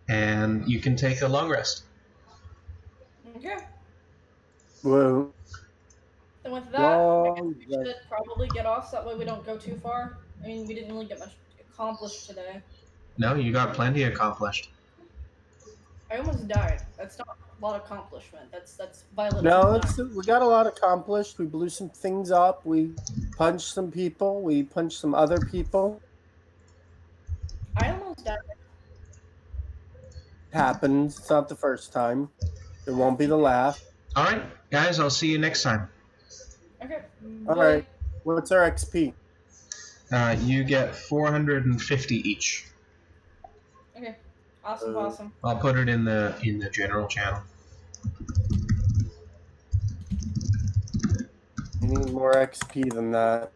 And you can take a long rest. Okay. Well, Then with that, I guess we Long should probably get off so that way we don't go too far. I mean, we didn't really get much accomplished today. No, you got plenty accomplished. I almost died. That's not a lot of accomplishment. That's violent. no, we got a lot accomplished. We blew some things up. We punched some people. We punched some other people. I almost died. happens. It's not the first time. It won't be the last. All right, guys, I'll see you next time. Okay. All Boy. right. What's our XP? You get 450 each. Okay. Awesome. Awesome. I'll put it in the general channel. I need more XP than that.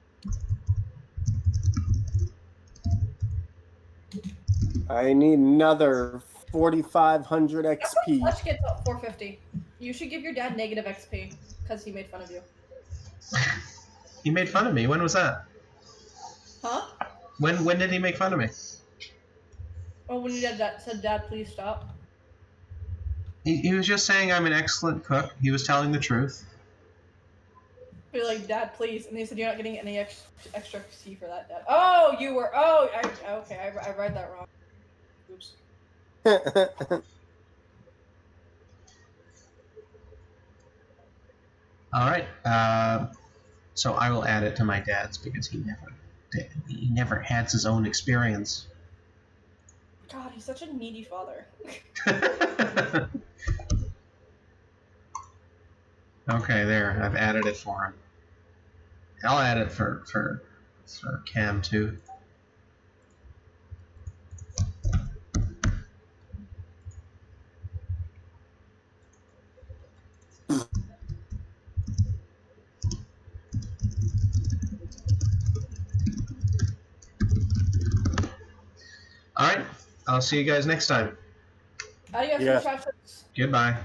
I need another 4,500 XP. Let's get to 450. You should give your dad negative XP because he made fun of you. He made fun of me. When was that? Huh? When did he make fun of me? Oh, when your dad said, "Dad, please stop." He was just saying I'm an excellent cook. He was telling the truth. Be like, "Dad, please," and he said, "You're not getting any extra XP for that, Dad." Oh, you were. Oh, okay. I read that wrong. Oops. All right. So I will add it to my dad's because he never had his own experience. God, he's such a needy father. Okay, there. I've added it for him. I'll add it for Cam too. All right. I'll see you guys next time. Adios, Yeah. muchachos. Goodbye.